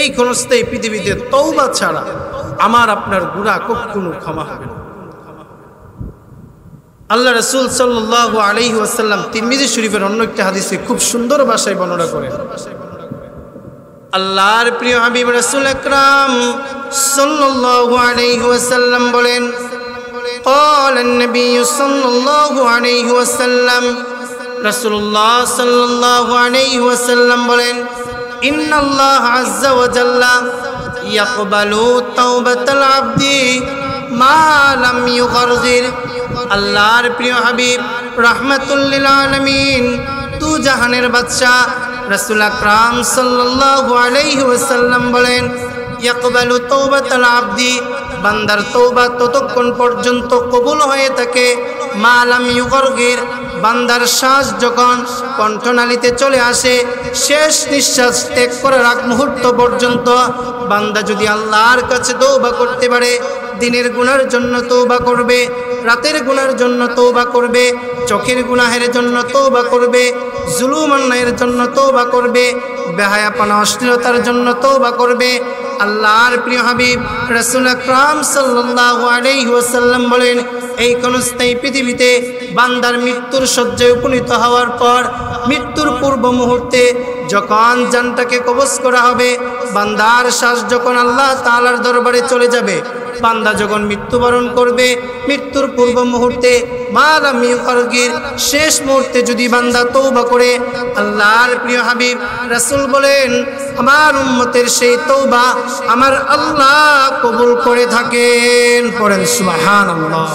এই ক্ষণস্থায়ী পৃথিবীতে তওবা ছাড়া আমার আপনার গুনাহ কখনো ক্ষমা হবে না। আল্লাহ রাসূল সাল্লাল্লাহু আলাইহি ওয়াসাল্লাম তিরমিজি শরীফের অন্য একটি হাদিসে খুব সুন্দর ভাষায় বর্ণনা করেন। আল্লাহর প্রিয় হাবিব রাসূল আকরাম সাল্লাল্লাহু আলাইহি ওয়াসাল্লাম বলেন, قال النبي صلى الله عليه وسلم, রাসূলুল্লাহ সাল্লাল্লাহু আলাইহি ওয়াসাল্লাম বলেন, إن الله عز وجل يقبل توبة العبد ما لم يغرغر। আল্লাহর প্রিয় হাবিব রাহমাতুল লিল আলামিন তু জাহানের বাদশা রাসূল আকরাম সাল্লাল্লাহু আলাইহি ওয়াসাল্লাম বলেন, ইয়াকবালু তাওবাতাল আবদি, বান্দার তওবা ততক্ষণ পর্যন্ত কবুল হয়ে থাকে মা লাম ইউগরগির, বান্দার শ্বাস যখন কণ্ঠনালীতে চলে আসে, শেষ নিঃশ্বাস ত্যাগ করার আগ মুহূর্ত পর্যন্ত বান্দা যদি আল্লাহর কাছে তওবা করতে পারে, দিনের গুনার জন্য তওবা করবে, রাতের গুনার জন্য তওবা করবে, চোখের গুনাহের জন্য তওবা করবে, জুলুম অন্যায়ের জন্য তওবা করবে, বেহায়াপনা অশ্লীলতার জন্য তওবা করবে, আল্লাহর প্রিয় হাবিব রাসূল আকরাম সাল্লাল্লাহু আলাইহি ওয়াসাল্লাম বলেন, এই ক্ষণস্থায়ী পৃথিবীতে বান্দার মৃত্যুর শয্যায় উপনীত হওয়ার পর মৃত্যুর পূর্ব মুহূর্তে যখন জানটাকে কবজ করা হবে, বান্দার শ্বাস যখন আল্লাহ তাআলার দরবারে চলে যাবে, বান্দা যখন মৃত্যুবরণ করবে, মৃত্যুর পূর্ব মুহূর্তে মা লাম ইউগরগির, শেষ মুহূর্তে যদি বান্দা তওবা করে, আল্লাহর প্রিয় হাবিব রাসূল বলেন আমার উম্মতের সেই তওবা আমার আল্লাহ কবুল করে থাকেন। পড়েন সুবহানাল্লাহ।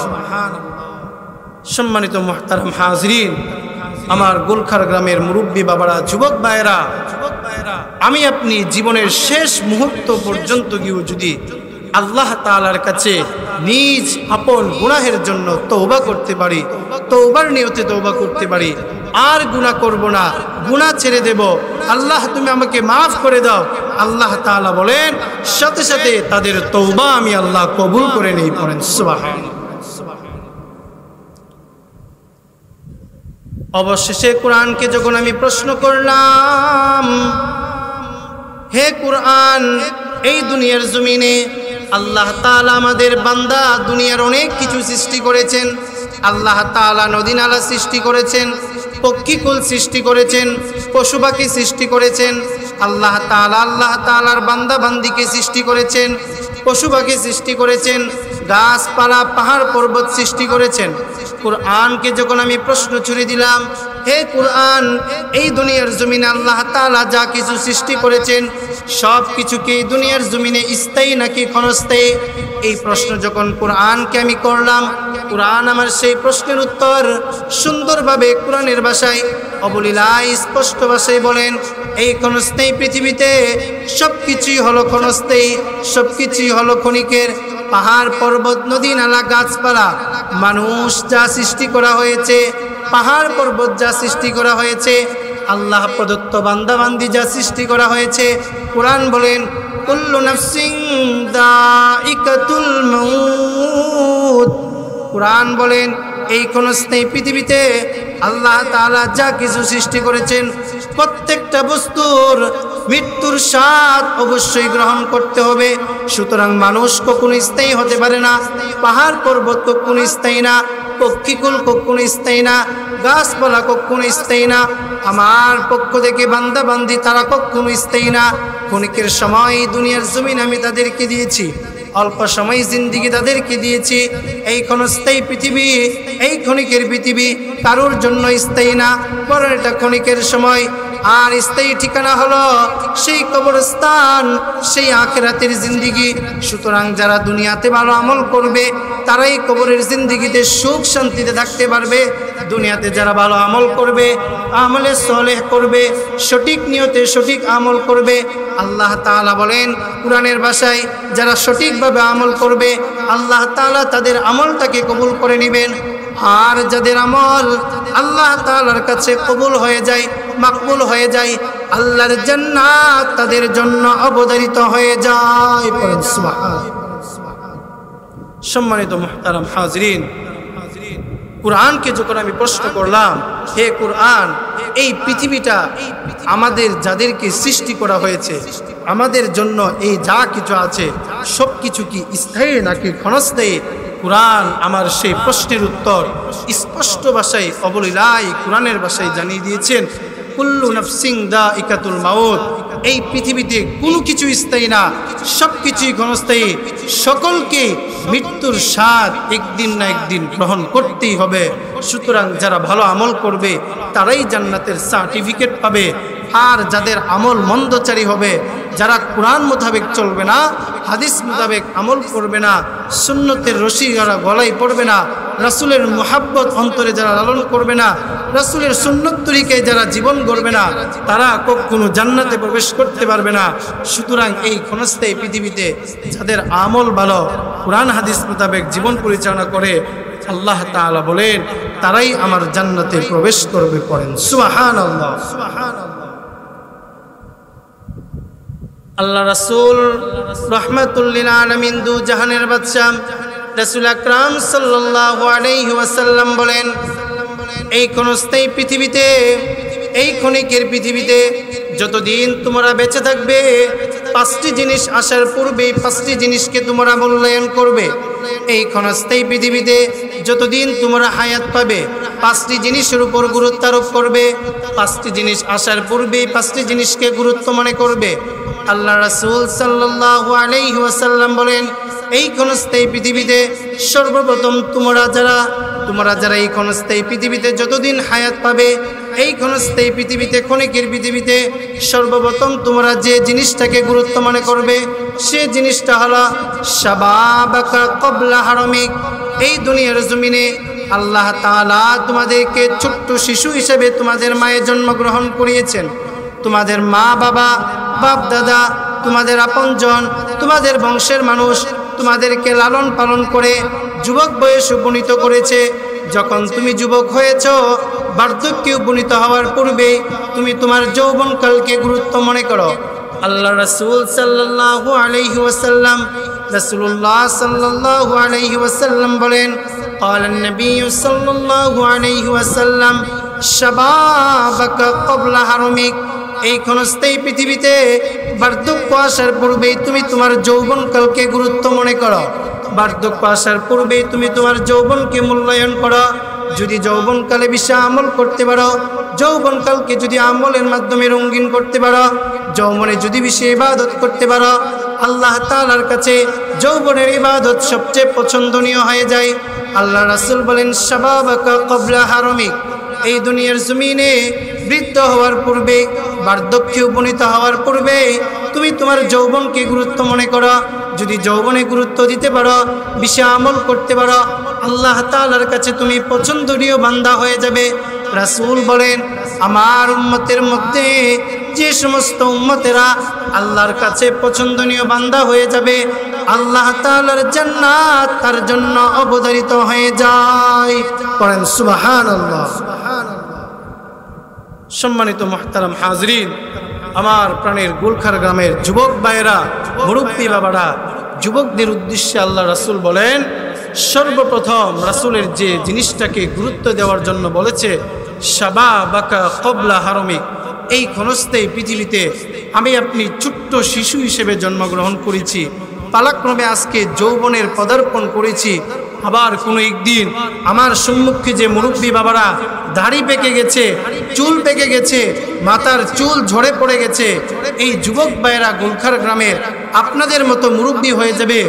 সম্মানিত মুহতারাম হাজরিন, আমার গোলখার গ্রামের মুরব্বী বাবারা, যুবক ভাইয়েরা, আমি আপনি জীবনের শেষ মুহূর্ত পর্যন্ত গিয়েও যদি আল্লাহ তাআলার কাছে নিজ আপন গুনাহের জন্য তওবা করতে পারি, তওবার নিয়তে তওবা করতে পারি, আর গুনাহ করব না, গুনাহ ছেড়ে দেব, আল্লাহ তুমি আমাকে মাফ করে দাও, আল্লাহ তাআলা বলেন সাথে সাথে তাদের তওবা আমি আল্লাহ কবুল করে নেই। পড়েন সুবহানাল্লাহ। অবশেষে কোরআনকে যখন আমি প্রশ্ন করলাম, হে কোরআন, এই দুনিয়ার জমিনে আল্লাহ তাআলা আমাদের বান্দা দুনিয়ার অনেক কিছু সৃষ্টি করেছেন, আল্লাহ তাআলা নদী নালা সৃষ্টি করেছেন, পক্ষীকুল সৃষ্টি করেছেন, পশু পাখি সৃষ্টি করেছেন, আল্লাহ তাআলার বান্দা বান্দিকে সৃষ্টি করেছেন, পশু পাখি সৃষ্টি করেছেন, গাছপালা পাহাড় পর্বত সৃষ্টি করেছেন। কোরআনকে যখন আমি প্রশ্ন ছুড়ে দিলাম, হে কোরআন, এই দুনিয়ার জমিনে আল্লাহ তাআলা যা কিছু সৃষ্টি করেছেন সব কিছুকে এই দুনিয়ার জমিনে স্থায়ী নাকি ক্ষণস্থায়ী, এই প্রশ্ন যখন কোরআনকে আমি করলাম, কোরআন আমার সেই প্রশ্নের উত্তর সুন্দরভাবে কোরআনের ভাষায় অবলীলায় স্পষ্ট ভাষায় বলেন, এই ক্ষণস্থায়ী পৃথিবীতে সব কিছুই হলো ক্ষণস্থায়ী, সব কিছুই হলো ক্ষণিকের। পাহাড় পর্বত নদী নালা গাছপালা মানুষ যা সৃষ্টি করা হয়েছে, পাহাড় পর্বত যা সৃষ্টি করা হয়েছে, আল্লাহ প্রদত্ত বান্দাবান্দি যা সৃষ্টি করা হয়েছে, কোরআন বলেন কুল্লু নাফসিন দাইকাতুল মাউত। কোরআন বলেন এই ক্ষণস্থায়ী পৃথিবীতে আল্লাহ তাআলা যা কিছু সৃষ্টি করেছেন প্রত্যেকটা বস্তুর মৃত্যুর স্বাদ অবশ্যই গ্রহণ করতে হবে। সুতরাং মানুষ কখনো স্থায়ী হতে পারে না, পাহাড় পর্বত কখনো স্থায়ী না, পক্ষীকুল কখনো স্থায়ী না, গাছপালা কখনো স্থায়ী না। আমার পক্ষ থেকে বান্দা বান্দি তারা কখনো স্থায়ী না। ক্ষণিকের সময় দুনিয়ার জমিন আমি তাদেরকে দিয়েছি, অল্প সময় জিন্দিগি তাদেরকে দিয়েছি। এই ক্ষণস্থায়ী পৃথিবী, এই ক্ষণিকের পৃথিবী কারোর জন্য স্থায়ী না, বরং এটা ক্ষণিকের সময়। আর স্থায়ী ঠিকানা হলো সেই কবরস্থান, সেই আখিরাতের জিন্দিগি। সুতরাং যারা দুনিয়াতে ভালো আমল করবে তারাই কবরের জিন্দিগিতে সুখ শান্তিতে থাকতে পারবে। দুনিয়াতে যারা ভালো আমল করবে, আমলে সলেহ করবে, সঠিক নিয়তে সঠিক আমল করবে, আল্লাহ তাআলা বলেন কুরআনের ভাষায়, যারা সঠিকভাবে আমল করবে আল্লাহ তাআলা তাদের আমলটাকে কবুল করে নেবেন। আর যাদের আমল আল্লাহ তাআলার কাছে কবুল হয়ে যায়, মাকবুল হয়ে যায়, আল্লাহর জান্নাত তাদের জন্য অবধারিত হয়ে যায়। সুবহানাল্লাহ। সম্মানিত মুহতারাম হাজরিন, কুরআনকে যখন আমি প্রশ্ন করলাম, হে কুরআন, এই পৃথিবীটা আমাদের যাদেরকে সৃষ্টি করা হয়েছে, আমাদের জন্য এই যা কিছু আছে সব কিছু কি স্থায়ী নাকি ক্ষণস্থায়ী? কুরআন আমার সেই প্রশ্নের উত্তর স্পষ্ট ভাষায় অবলীলায় কুরআনের ভাষায় জানিয়ে দিয়েছেন, কুল্লু নাফসিন দাইকাতুল মাউত। এই পৃথিবীতে কোনো কিছু স্থায়ী না, সব কিছুই ক্ষণস্থায়ী। সকলকে মৃত্যুর স্বাদ একদিন না একদিন গ্রহণ করতেই হবে। সুতরাং যারা ভালো আমল করবে তারাই জান্নাতের সার্টিফিকেট পাবে। আর যাদের আমল মন্দচারী হবে, যারা কোরআন মোতাবেক চলবে না, হাদিস মোতাবেক আমল করবে না, সুন্নতের রশি যারা গলায় পড়বে না, রাসূলের মুহাব্বত অন্তরে যারা লালন করবে না, রাসূলের সুন্নত তরিকায় যারা জীবন গড়বে না, তারা কখনো জান্নাতে প্রবেশ করতে পারবে না। সুতরাং এই ক্ষণস্থায়ী পৃথিবীতে যাদের আমল ভালো, কোরআন হাদিস মোতাবেক জীবন পরিচালনা করে, আল্লাহ তাআলা বলেন তারাই আমার জান্নাতে প্রবেশ করবে। পড়েন সুবহানাল্লাহ। আল্লাহ রাসূল রাহমাতুল লিল আলামিন, দু জাহানের বাদশা রাসূল আকরাম সাল্লাল্লাহু আলাইহি ওয়াসাল্লাম বলেন, এই ক্ষণস্থায়ী পৃথিবীতে, এই ক্ষণিকের পৃথিবীতে যতদিন তোমরা বেঁচে থাকবে, পাঁচটি জিনিস আসার পূর্বে পাঁচটি জিনিসকে তোমরা মূল্যায়ন করবে। এই ক্ষণস্থায়ী পৃথিবীতে যতদিন তোমরা হায়াত পাবে, পাঁচটি জিনিসের উপর গুরুত্ব আরোপ করবে। পাঁচটি জিনিস আসার পূর্বে পাঁচটি জিনিসকে গুরুত্ব মনে করবে। আল্লাহ রাসূল সাল্লাল্লাহু আলাইহি ওয়াসাল্লাম বলেন, এই ক্ষণস্থায়ী পৃথিবীতে সর্বপ্রথম তোমরা যারা এই ক্ষণস্থায়ী পৃথিবীতে যতদিন হায়াত পাবে, এই ক্ষণস্থায়ী পৃথিবীতে, ক্ষণিকের পৃথিবীতে সর্বপ্রথম তোমরা যে জিনিসটাকে গুরুত্ব মনে করবে, সে জিনিসটা হলো শাবাবাকা ক্বাবলা হারামিক। এই দুনিয়ার জমিনে আল্লাহ তাআলা তোমাদেরকে ছোট্ট শিশু হিসেবে তোমাদের মায়ের জন্মগ্রহণ করিয়েছেন। তোমাদের মা বাবা, বাপ দাদা, তোমাদের আপনজন, তোমাদের বংশের মানুষ তোমাদেরকে লালন পালন করে যুবক বয়সে উপনীত করেছে। যখন তুমি যুবক হয়েছ, বার্ধক্যে উপনীত হওয়ার পূর্বে তুমি তোমার যৌবনকালকে গুরুত্ব মনে করো। আল্লাহ রাসূল সাল্লাল্লাহু আলাইহি ওয়াসাল্লাম, রাসূলুল্লাহ সাল্লাল্লাহু আলাইহি ওয়াসাল্লাম বলেন, قال النبي صلى الله عليه وسلم شبابك قبل حرمك। এই ক্ষণস্থায়ী পৃথিবীতে বার্ধক্য আসার পূর্বেই তুমি তোমার যৌবনকালকে গুরুত্ব মনে করো। বার্ধক্য আসার পূর্বেই তুমি তোমার যৌবনকে মূল্যায়ন করো। যদি যৌবনকালে বেশি আমল করতে পারো, যৌবনকালকে যদি আমলের মাধ্যমে রঙিন করতে পারো, যৌবনে যদি বেশি ইবাদত করতে পারো, আল্লাহ তাআলার কাছে যৌবনের ইবাদত সবচেয়ে পছন্দনীয় হয়ে যায়। আল্লাহ রাসূল বলেন, শাবাবাকা ক্বাবলা হারামিক। এই দুনিয়ার জমিনে বৃদ্ধ হওয়ার পূর্বে, বার্ধক্যে উপনীত হওয়ার পূর্বে তুমি তোমার যৌবনকে গুরুত্ব মনে করো। যদি যৌবনে গুরুত্ব দিতে পারো, বেশি আমল করতে পারো, আল্লাহ তাআলার কাছে তুমি পছন্দনীয় বান্দা হয়ে যাবে। রাসূল বলেন, আমার উম্মতের মধ্যে যে সমস্ত উম্মতেরা আল্লাহর কাছে পছন্দনীয় বান্দা হয়ে যাবে, আল্লাহ তাআলার জান্নাত তার জন্য অবধারিত হয়ে যায়। পড়েন সুবহানাল্লাহ। সম্মানিত মুহতারাম হাজরিন, আমার প্রাণের গুলখার গ্রামের যুবক ভাইয়েরা, মুরব্বী বাবারা, যুবকদের উদ্দেশ্যে আল্লাহ রাসূল বলেন, সর্বপ্রথম রাসূলের যে জিনিসটাকে গুরুত্ব দেওয়ার জন্য বলেছে, শাবাবাকা ক্বাবলা হারামিক। এই ক্ষণস্থায়ী পৃথিবীতে আমি আপনি ছোট্ট শিশু হিসেবে জন্মগ্রহণ করেছি, পালাক্রমে আজকে যৌবনের পদার্পণ করেছি। আবার কোনো একদিন আমার সম্মুখে যে মুরব্বী বাবারা দাড়ি পেকে গেছে, চুল পেকে গেছে, মাথার চুল ঝরে পড়ে গেছে, এই যুবক ভাইয়েরা গুলখার গ্রামের আপনাদের মতো মুরব্বী হয়ে যাবে।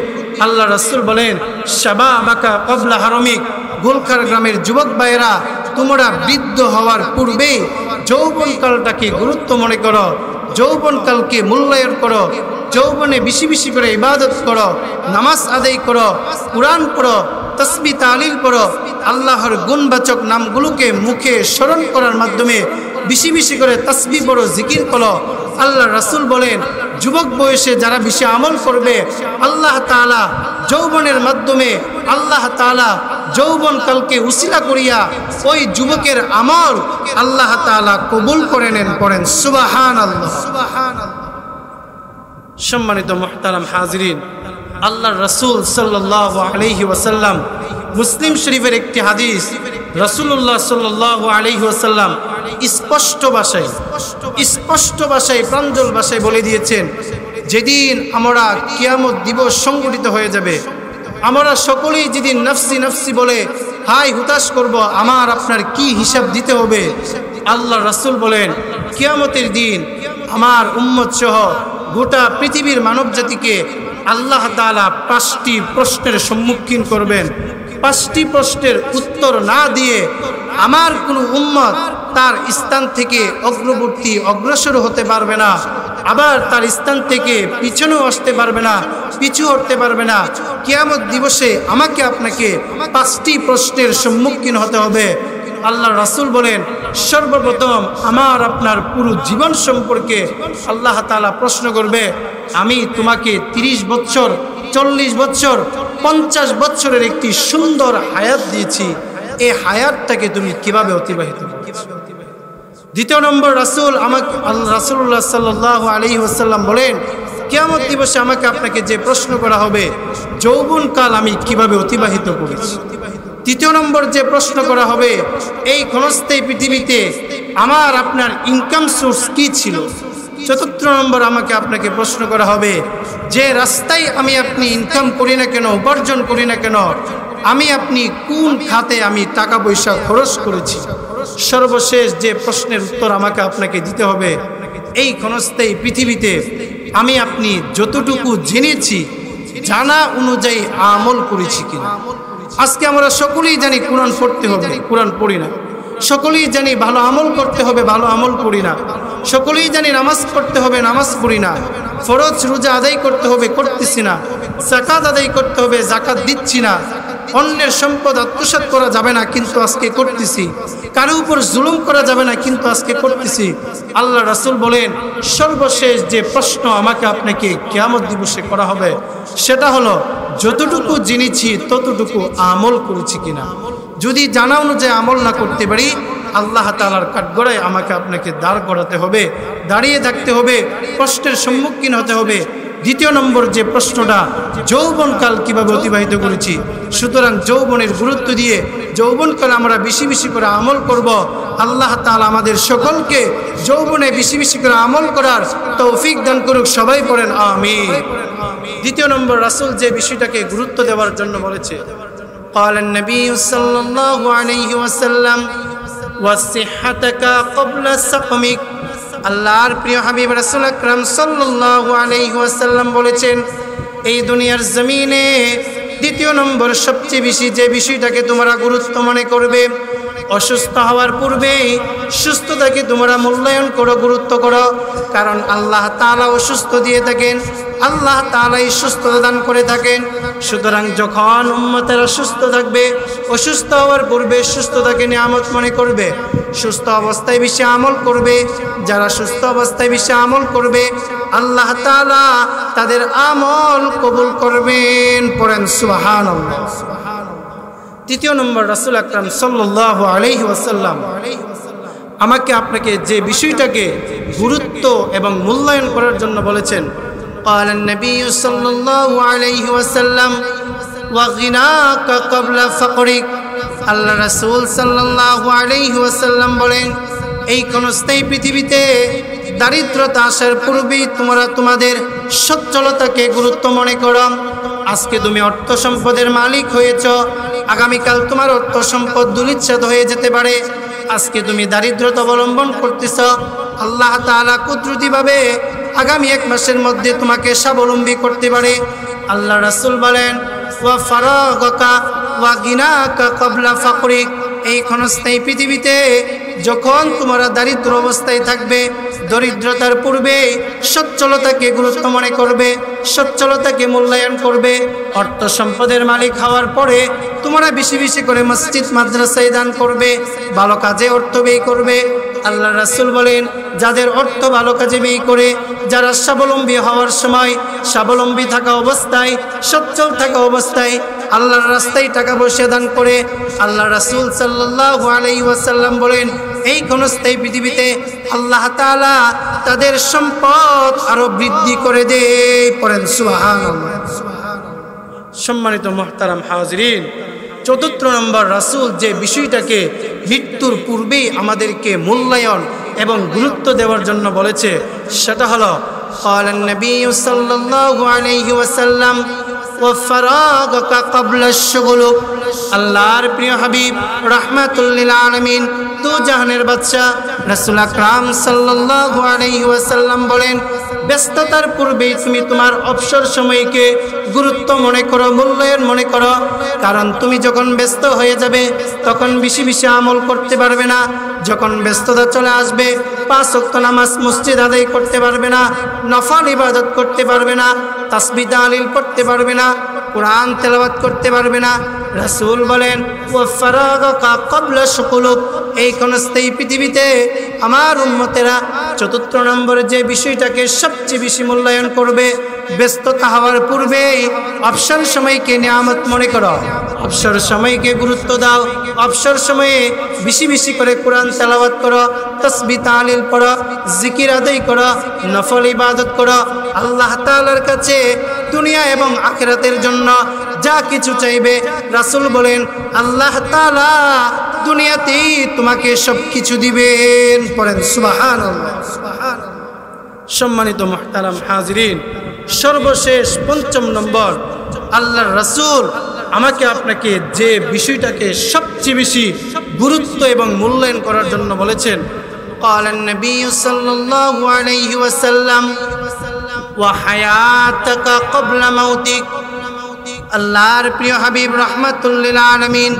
আল্লাহ রাসূল বলেন, শাবাবাকা ক্বাবলা হারামিক, গোলখার গ্রামের যুবক ভাইয়েরা, তোমরা বৃদ্ধ হওয়ার পূর্বে যৌবনকালটাকে গুরুত্ব মনে করো, যৌবনকালকে মূল্যায়ন করো, যৌবনে বেশি বেশি করে ইবাদত করো, নামাজ আদায় করো, কুরআন পড়ো, তাসবিহ তাহলিল পড়ো, আল্লাহর গুণবাচক নামগুলোকে মুখে স্মরণ করার মাধ্যমে বেশি বেশি করে তাসবিহ পড়ো, জিকির করো। আল্লাহ রাসূল বলেন, যুবক বয়সে যারা বেশি আমল করবে আল্লাহ তাআলা যৌবনের মাধ্যমে আল্লাহ তাআলা যৌবনকালকে উসিলা করিয়া ওই যুবকের আমল আল্লাহ তাআলা কবুল করে নেন। পড়েন সুবহানাল্লাহ। সম্মানিত মুহতারাম হাজিরিন, আল্লাহর রাসূল সাল্লাল্লাহু আলাইহি ওয়াসাল্লাম মুসলিম শরীফের একটি হাদিস, রাসূলুল্লাহ সাল্লাল্লাহু আলাইহি ওয়াসাল্লাম স্পষ্ট ভাষায় প্রাঞ্জল ভাষায় বলে দিয়েছেন, যেদিন আমরা কিয়ামত দিবস সংগঠিত হয়ে যাবে, আমরা সকলেই যেদিন নফসি নফসি বলে হাই হুতাশ করব, আমার আপনার কি হিসাব দিতে হবে। আল্লাহ রাসূল বলেন, কিয়ামতের দিন আমার উম্মত সহ গোটা পৃথিবীর মানব জাতিকে আল্লাহ তাআলা 5টি প্রশ্নের সম্মুখীন করবেন। 5টি প্রশ্নের উত্তর না দিয়ে আমার কোনো উম্মত তার স্থান থেকে অগ্রসর হতে পারবে না, আবার তার স্থান থেকে পিছনেও আসতে পারবে না, পিছু হতে পারবে না। কিয়ামত দিবসে আমাকে আপনাকে 5টি প্রশ্নের সম্মুখীন হতে হবে। আল্লাহ রাসূল বলেন, সর্বপ্রথম আমার আপনার পুরো জীবন সম্পর্কে আল্লাহ তাআলা প্রশ্ন করবে, আমি তোমাকে 30 বছর, 40 বছর, 50 বছরের একটি সুন্দর হায়াত দিয়েছি, এই হায়াতটাকে তুমি কিভাবে অতিবাহিত করেছো। দ্বিতীয় নম্বর, রাসূলুল্লাহ সাল্লাল্লাহু আলাইহি ওয়াসাল্লাম বলেন, কিয়ামত দিবসে আমাকে আপনাকে যে প্রশ্ন করা হবে, যৌবনকাল আমি কিভাবে অতিবাহিত করেছি। তৃতীয় নম্বর যে প্রশ্ন করা হবে, এই ক্ষণস্থায়ী পৃথিবীতে আমার আপনার ইনকাম সোর্স কি ছিল। চতুর্থ নম্বর আমাকে আপনাকে প্রশ্ন করা হবে, যে রাস্তায় আমি আপনি ইনকাম করি না কেন, উপার্জন করি না কেন, আমি আপনি কোন খাতে আমি টাকা পয়সা খরচ করেছি। সর্বশেষ যে প্রশ্নের উত্তর আমাকে আপনাকে দিতে হবে, এই ক্ষণস্থায়ী পৃথিবীতে আমি আপনি যতটুকু জেনেছি জানা অনুযায়ী আমল করেছি কিনা। আজকে আমরা সকলেই জানি কোরআন পড়তে হবে, কোরআন পড়ি না। সকলেই জানি ভালো আমল করতে হবে, ভালো আমল করি না। সকলেই জানি নামাজ পড়তে হবে, নামাজ পড়ি না। ফরজ রোজা আদায় করতে হবে, করতেছি না। যাকাত আদায় করতে হবে, যাকাত দিচ্ছি না। অন্যের সম্পদ আত্মসাৎ করা যাবে না, কিন্তু আজকে করতেছি। কারো উপর জুলুম করা যাবে না, কিন্তু আজকে করতেছি। আল্লাহ রাসূল বলেন, সর্বশেষ যে প্রশ্ন আমাকে আপনাকে কিয়ামত দিবসে করা হবে, সেটা হলো যতটুকু জেনেছি ততটুকু আমল করেছি কিনা। যদি জানা অনুযায়ী আমল না করতে পারি, আল্লাহ তাআলার কাঠগড়ায় আমাকে আপনাকে দাঁড় করাতে হবে, দাঁড়িয়ে থাকতে হবে, প্রশ্নের সম্মুখীন হতে হবে। দ্বিতীয় নম্বর যে প্রশ্নটা, যৌবনকাল কিভাবে অতিবাহিত করেছি। সুতরাং যৌবনের গুরুত্ব দিয়ে যৌবনকালে আমরা বেশি বেশি করে আমল করব। আল্লাহ তাআলা আমাদের সকলকে যৌবনে বেশি বেশি করে আমল করার তৌফিক দান করুক। সবাই পড়েন আমিন। দ্বিতীয় নম্বর, রাসূল যে বিষয়টাকে গুরুত্ব দেওয়ার জন্য বলেছে, قال النبي صلى الله عليه وسلم وصحتك قبل سقمك। আল্লাহর প্রিয় হাবিব রাসূল আকরাম সাল্লাল্লাহু আলাইহি ওয়াসাল্লাম বলেছেন, এই দুনিয়ার জমিনে দ্বিতীয় নম্বর সবচেয়ে বেশি যে বিষয়টাকে তোমরা গুরুত্ব মনে করবে, অসুস্থ হওয়ার পূর্বেই সুস্থতাকে তোমরা মূল্যায়ন করো, গুরুত্ব করো। কারণ আল্লাহ তাআলা অসুস্থ দিয়ে থাকেন, আল্লাহ তাআলাই সুস্থতা দান করে থাকেন। সুতরাং যখন উম্মতেরা সুস্থ থাকবে, অসুস্থ হওয়ার পূর্বে সুস্থতাকে নিয়ামত মনে করবে, সুস্থ অবস্থায় বেশি আমল করবে। যারা সুস্থ অবস্থায় বেশি আমল করবে, আল্লাহ তাআলা তাদের আমল কবুল করবেন। পড়েন সুবহানাল্লাহ। তৃতীয় নম্বর, রাসূল আকরাম সাল্লাল্লাহু আলাইহি ওয়াসাল্লাম আমাকে আপনাকে যে বিষয়টাকে গুরুত্ব এবং মূল্যায়ন করার জন্য বলেছেন, قال النبي صلى الله عليه وسلم وغناك قبل فقرك। আল্লাহ রাসূল সাল্লাল্লাহু আলাইহি ওয়াসাল্লাম বলেন, এই ক্ষণস্থায়ী পৃথিবীতে দারিদ্রতা আসার পূর্বেই তোমরা তোমাদের সচ্ছলতাকে গুরুত্ব মনে করো। আজকে তুমি অর্থ সম্পদের মালিক হয়েছ, আগামীকাল তোমার অর্থ সম্পদ দুলিচ্ছাদ হয়ে যেতে পারে। আজকে তুমি দারিদ্রতা অবলম্বন করতেছ, আল্লাহ তাআলা কুদরতিভাবে আগামী 1 মাসের মধ্যে তোমাকে স্বাবলম্বী করতে পারে। আল্লাহ রাসূল বলেন ওয়া ফারাগাকা ওয়া গিনাকা ক্বাবলা ফাকরিক, এই ক্ষণস্থায়ী পৃথিবীতে যখন তোমরা দারিদ্র অবস্থায় থাকবে, দরিদ্রতার পূর্বে সচ্ছলতাকে গুরুত্ব মনে করবে, সচ্ছলতাকে মূল্যায়ন করবে, অর্থ সম্পদের মালিক হওয়ার পরে তোমরা বেশি বেশি করে মসজিদ মাদ্রাসায় দান করবে, ভালো কাজে অর্থ ব্যয় করবে। আল্লাহ রাসূল বলেন যাদের অর্থ ভালো কাজে ব্যয় করে, যারা স্বাবলম্বী হওয়ার সময়, স্বাবলম্বী থাকা অবস্থায়, সচ্ছল থাকা অবস্থায় আল্লাহর রাস্তায় টাকা পয়সা দান করে, আল্লাহ রাসূল সাল্লাল্লাহু আলাইহি ওয়াসাল্লাম বলেন এই ক্ষণস্থায়ী পৃথিবীতে আল্লাহ তাআলা তাদের সম্পদ আরো বৃদ্ধি করে দেয়। পড়েন সুবহানাল্লাহ। সম্মানিত মুহতারাম হাজিরিন, চতুর্থ নম্বর রাসূল যে বিষয়টাকে মৃত্যুর পূর্বেই আমাদেরকে মূল্যায়ন এবং গুরুত্ব দেওয়ার জন্য বলেছে সেটা হলো قال النبي صلى الله عليه وسلم وفراغك قبل الشغل। আল্লাহর প্রিয় হাবিব রাহমাতুল লিল আলামিন দু জাহানের বাদশা রাসূল আকরাম সাল্লাল্লাহু আলাইহি ওয়াসাল্লাম বলেন ব্যস্ততার পূর্বেই তুমি তোমার অবসর সময়কে গুরুত্ব মনে করো, মূল্যায়ন মনে করো। কারণ তুমি যখন ব্যস্ত হয়ে যাবে তখন বেশি বেশি আমল করতে পারবে না। যখন ব্যস্ততা চলে আসবে 5 ওয়াক্ত নামাজ মসজিদ আদায় করতে পারবে না, নফল ইবাদত করতে পারবে না, তাসবিহ তাহলিল পড়তে পারবে না, কোরআন তেলাওয়াত করতে পারবে না। রাসূল বলেন ওয়া ফারাগাকা ক্বাবলা শুকুলুক, এই ক্ষণস্থায়ী পৃথিবীতে আমার উম্মতেরা চতুর্থ নম্বরে যে বিষয়টাকে সবচেয়ে বেশি মূল্যায়ন করবে, ব্যস্ততা হওয়ার পূর্বেই অবসর সময়কে নিয়ামত মনে করো, অবসর সময়কে গুরুত্ব দাও, অবসর সময়ে বেশি বেশি করে কোরআন তেলাওয়াত করো, তাসবিহ তাহলিল পড়ো, জিকির আদায় করো, নফল ইবাদত করো। আল্লাহ তাআলার কাছে দুনিয়া এবং আখিরাতের জন্য যা কিছু চাইবে রাসূল বলেন আল্লাহ তাআলা দুনিয়াতেই তোমাকে সব কিছু দিবেন। পড়েন সুবহানাল্লাহ। সম্মানিত মুহতারাম হাজিরিন, সর্বশেষ পঞ্চম নম্বর আল্লাহর রাসূল আমাকে আপনাকে যে বিষয়টাকে সবচেয়ে বেশি গুরুত্ব এবং মূল্যায়ন করার জন্য বলেছেন قال النبي صلى الله عليه وسلم وحياتك قبل موتك। আল্লাহর প্রিয় হাবিব রাহমাতুল লিল আলামিন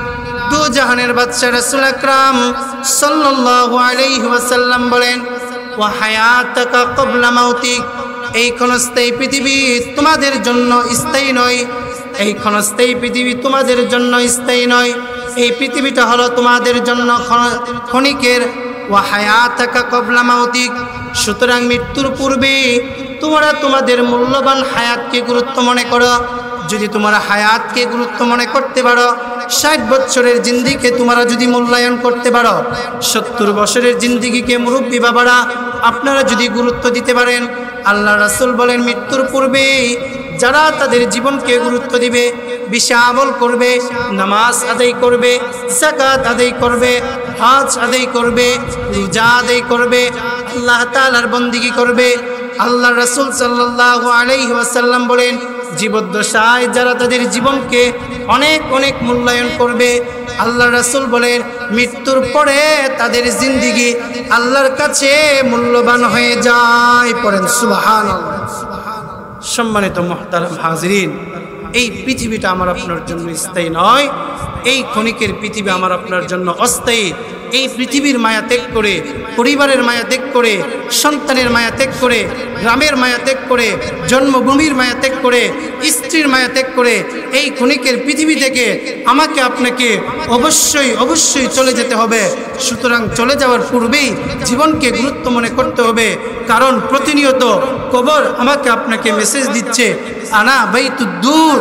দু জাহানের বাদশা রাসূল আকরাম সাল্লাল্লাহু আলাইহি ওয়াসাল্লাম বলেন ওয়া হায়াতাকা ক্বাবলা মাউতিক, এই ক্ষণস্থায়ী পৃথিবী তোমাদের জন্য স্থায়ী নয়, এই ক্ষণস্থায়ী পৃথিবী তোমাদের জন্য স্থায়ী নয়, এই পৃথিবীটা হলো তোমাদের জন্য ক্ষণিকের। ওয়া হায়াতাকা ক্বাবলা মাউতিক, সুতরাং মৃত্যুর পূর্বে তোমরা তোমাদের মূল্যবান হায়াতকে গুরুত্ব মনে করো। যদি তোমরা হায়াতকে গুরুত্ব মনে করতে পারো, 60 বছরের জিন্দিগিকে তোমরা যদি মূল্যায়ন করতে পারো, 70 বছরের জিন্দিগিকে মুরব্বী বাবারা আপনারা যদি গুরুত্ব দিতে পারেন, আল্লাহ রাসূল বলেন মৃত্যুর পূর্বে যারা তাদের জীবনকে গুরুত্ব দিবে, বেশি আমল করবে, নামাজ আদায় করবে, যাকাত আদায় করবে, হজ আদায় করবে, রোজা আদায় করবে, আল্লাহ তাআলার বন্দেগী করবে, আল্লাহ রাসূল সাল্লাল্লাহু আলাইহি ওয়াসাল্লাম বলেন জীবদ্দশায় যারা তাদের জীবনকে অনেক অনেক মূল্যায়ন করবে, আল্লাহ রাসূল বলেন মৃত্যুর পরে তাদের জিন্দেগি আল্লাহর কাছে মূল্যবান হয়ে যায়। পড়েন সুবহানাল্লাহ। সম্মানিত মুহতারাম হাজিরিন, এই পৃথিবীটা আমার আপনার জন্য স্থায়ী নয়, এই ক্ষণিকের পৃথিবী আমার আপনার জন্য অস্থায়ী। এই পৃথিবীর মায়া ত্যাগ করে, পরিবারের মায়া ত্যাগ করে, সন্তানের মায়া ত্যাগ করে, গ্রামের মায়া ত্যাগ করে, জন্মভূমির মায়া ত্যাগ করে, স্ত্রীর মায়া ত্যাগ করে এই ক্ষণিকের পৃথিবী থেকে আমাকে আপনাকে অবশ্যই অবশ্যই চলে যেতে হবে। সুতরাং চলে যাওয়ার পূর্বেই জীবনকে গুরুত্ব মনে করতে হবে, কারণ প্রতিনিয়ত কবর আমাকে আপনাকে মেসেজ দিচ্ছে, আনা বাইতুদ দূর।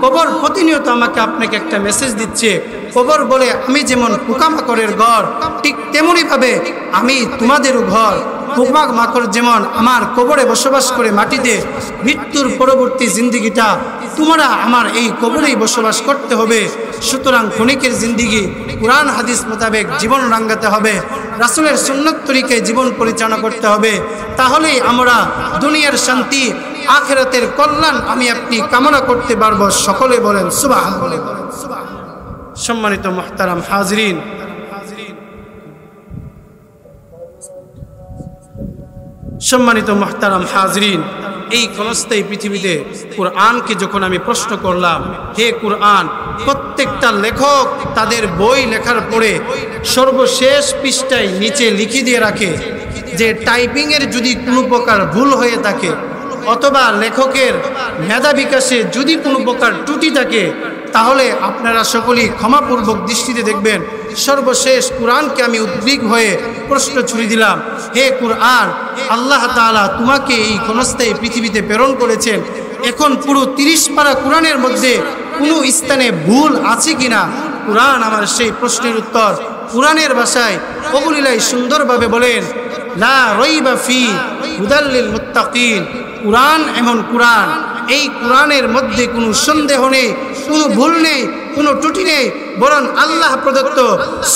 কবর প্রতিনিয়ত আমাকে আপনাকে একটা মেসেজ দিচ্ছে। কবর বলে আমি যেমন পোকামাকড়ের ঘর, ঠিক তেমনইভাবে আমি তোমাদেরও ঘর। পোকামাকড় যেমন আমার কবরে বসবাস করে মাটিতে, মৃত্যুর পরবর্তী জিন্দিগিটা তোমরা আমার এই কবরেই বসবাস করতে হবে। সুতরাং ক্ষণিকের জিন্দিগি কুরআন হাদিস মোতাবেক জীবন রাঙ্গাতে হবে, রাসূলের সুন্নাত তরিকায় জীবন পরিচালনা করতে হবে। তাহলেই আমরা দুনিয়ার শান্তি, আখিরাতের কল্যাণ আমি আপনি কামনা করতে পারবো। সকলে বলেন সুবহানাল্লাহ। সম্মানিত মুহতারাম হাজিরিন, সম্মানিত মুহতারাম হাজিরিন, এই ক্ষণস্থায়ী পৃথিবীতে কুরআনকে যখন আমি প্রশ্ন করলাম, হে কুরআন, প্রত্যেকটা লেখক তাদের বই লেখার পরে সর্বশেষ পৃষ্ঠায় নিচে লিখে দিয়ে রাখে যে টাইপিংয়ের যদি কোনো প্রকার ভুল হয়ে থাকে অথবা লেখকের মেধা বিকাশে যদি কোনো প্রকার ত্রুটি থাকে, তাহলে আপনারা সকলেই ক্ষমাপূর্বক দৃষ্টিতে দেখবেন। সর্বশেষ কুরআনকে আমি উদ্বিগ্ন হয়ে প্রশ্ন ছুড়ে দিলাম, হে কুরআন, আল্লাহ তাআলা তোমাকে এই ক্ষণস্থায়ী পৃথিবীতে প্রেরণ করেছেন, এখন পুরো 30 পারা কুরআনের মধ্যে কোনো স্থানে ভুল আছে কিনা? কুরআন আমার সেই প্রশ্নের উত্তর কুরআনের ভাষায় অবলীলায় সুন্দরভাবে বলেন, লা রাইবা ফি হুদাল লিল মুত্তাকিন। কুরআন এমন কুরআন, এই কুরআনের মধ্যে কোনো সন্দেহ নেই, কোনো ভুল নেই, কোনো ত্রুটি নেই, বরং আল্লাহ প্রদত্ত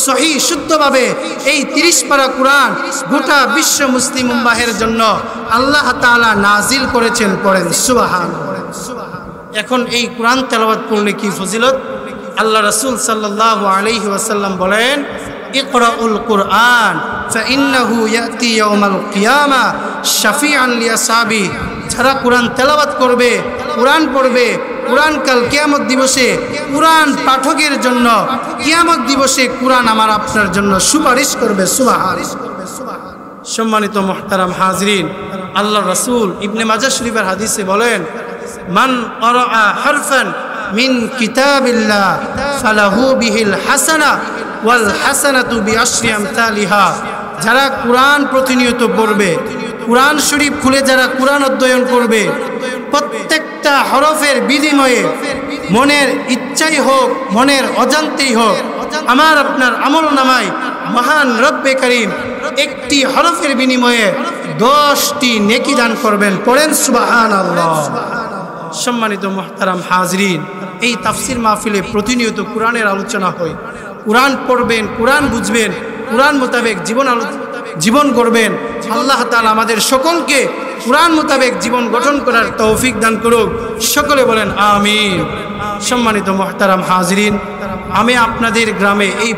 সহি শুদ্ধভাবে এই 30 পারা কুরআন গোটা বিশ্ব মুসলিম উম্মাহের জন্য আল্লাহ তাআলা নাজিল করেছেন। পড়েন সুবহানাল্লাহ। এখন এই কুরআন তেলাওয়াত করলে কি ফজিলত? আল্লাহ রাসূল সাল্লাল্লাহু আলাইহি ওয়াসাল্লাম বলেন, ইকরাউল কুরআন ফাইন্নাহু ইয়াতি ইয়াউমাল কিয়ামা শাফিআন লিআসহাবি। যারা কুরআন তেলাওয়াত করবে, কুরআন পড়বে, কুরআন কাল কিয়ামত দিবসে কুরআন পাঠকের জন্য কিয়ামত দিবসে কুরআন আমার আপনার জন্য সুপারিশ করবে। সুবহানাল্লাহ। সম্মানিত মুহতারাম হাজরিন, আল্লাহ রাসূল ইবনে মাজাহ শরীফের হাদিসে বলেন, মান ক্বারাআ হারফান মিন কিতাবিল্লাহ ফালাহু বিহিল হাসানা ওয়াল হাসানাতু বিআশরি আমসালিহা। যারা কুরআন প্রতিনিয়ত পড়বে, কুরআন শরীফ খুলে যারা কুরআন অধ্যয়ন করবে, প্রত্যেকটা হরফের বিনিময়ে মনের ইচ্ছাই হোক, মনের অজান্তেই হোক, আমার আপনার আমল নামায় মহান রব্বে কারীম একটি হরফের বিনিময়ে 10টি নেকি দান করবেন। পড়েন সুবহানাল্লাহ। সম্মানিত মুহতারাম হাজরিন, এই তাফসির মাহফিলে প্রতিনিয়ত কুরআনের আলোচনা হয়। কুরআন পড়বেন, কুরআন বুঝবেন, কুরআন মোতাবেক জীবন গড়বেন। আল্লাহ তাআলা আমাদের সকলকে কুরআন মোতাবেক জীবন গঠন করার তৌফিক দান করুক। সকলে বলেন আমিন। সম্মানিত মুহতারাম হাজরিন, আমি আপনাদের গ্রামে এই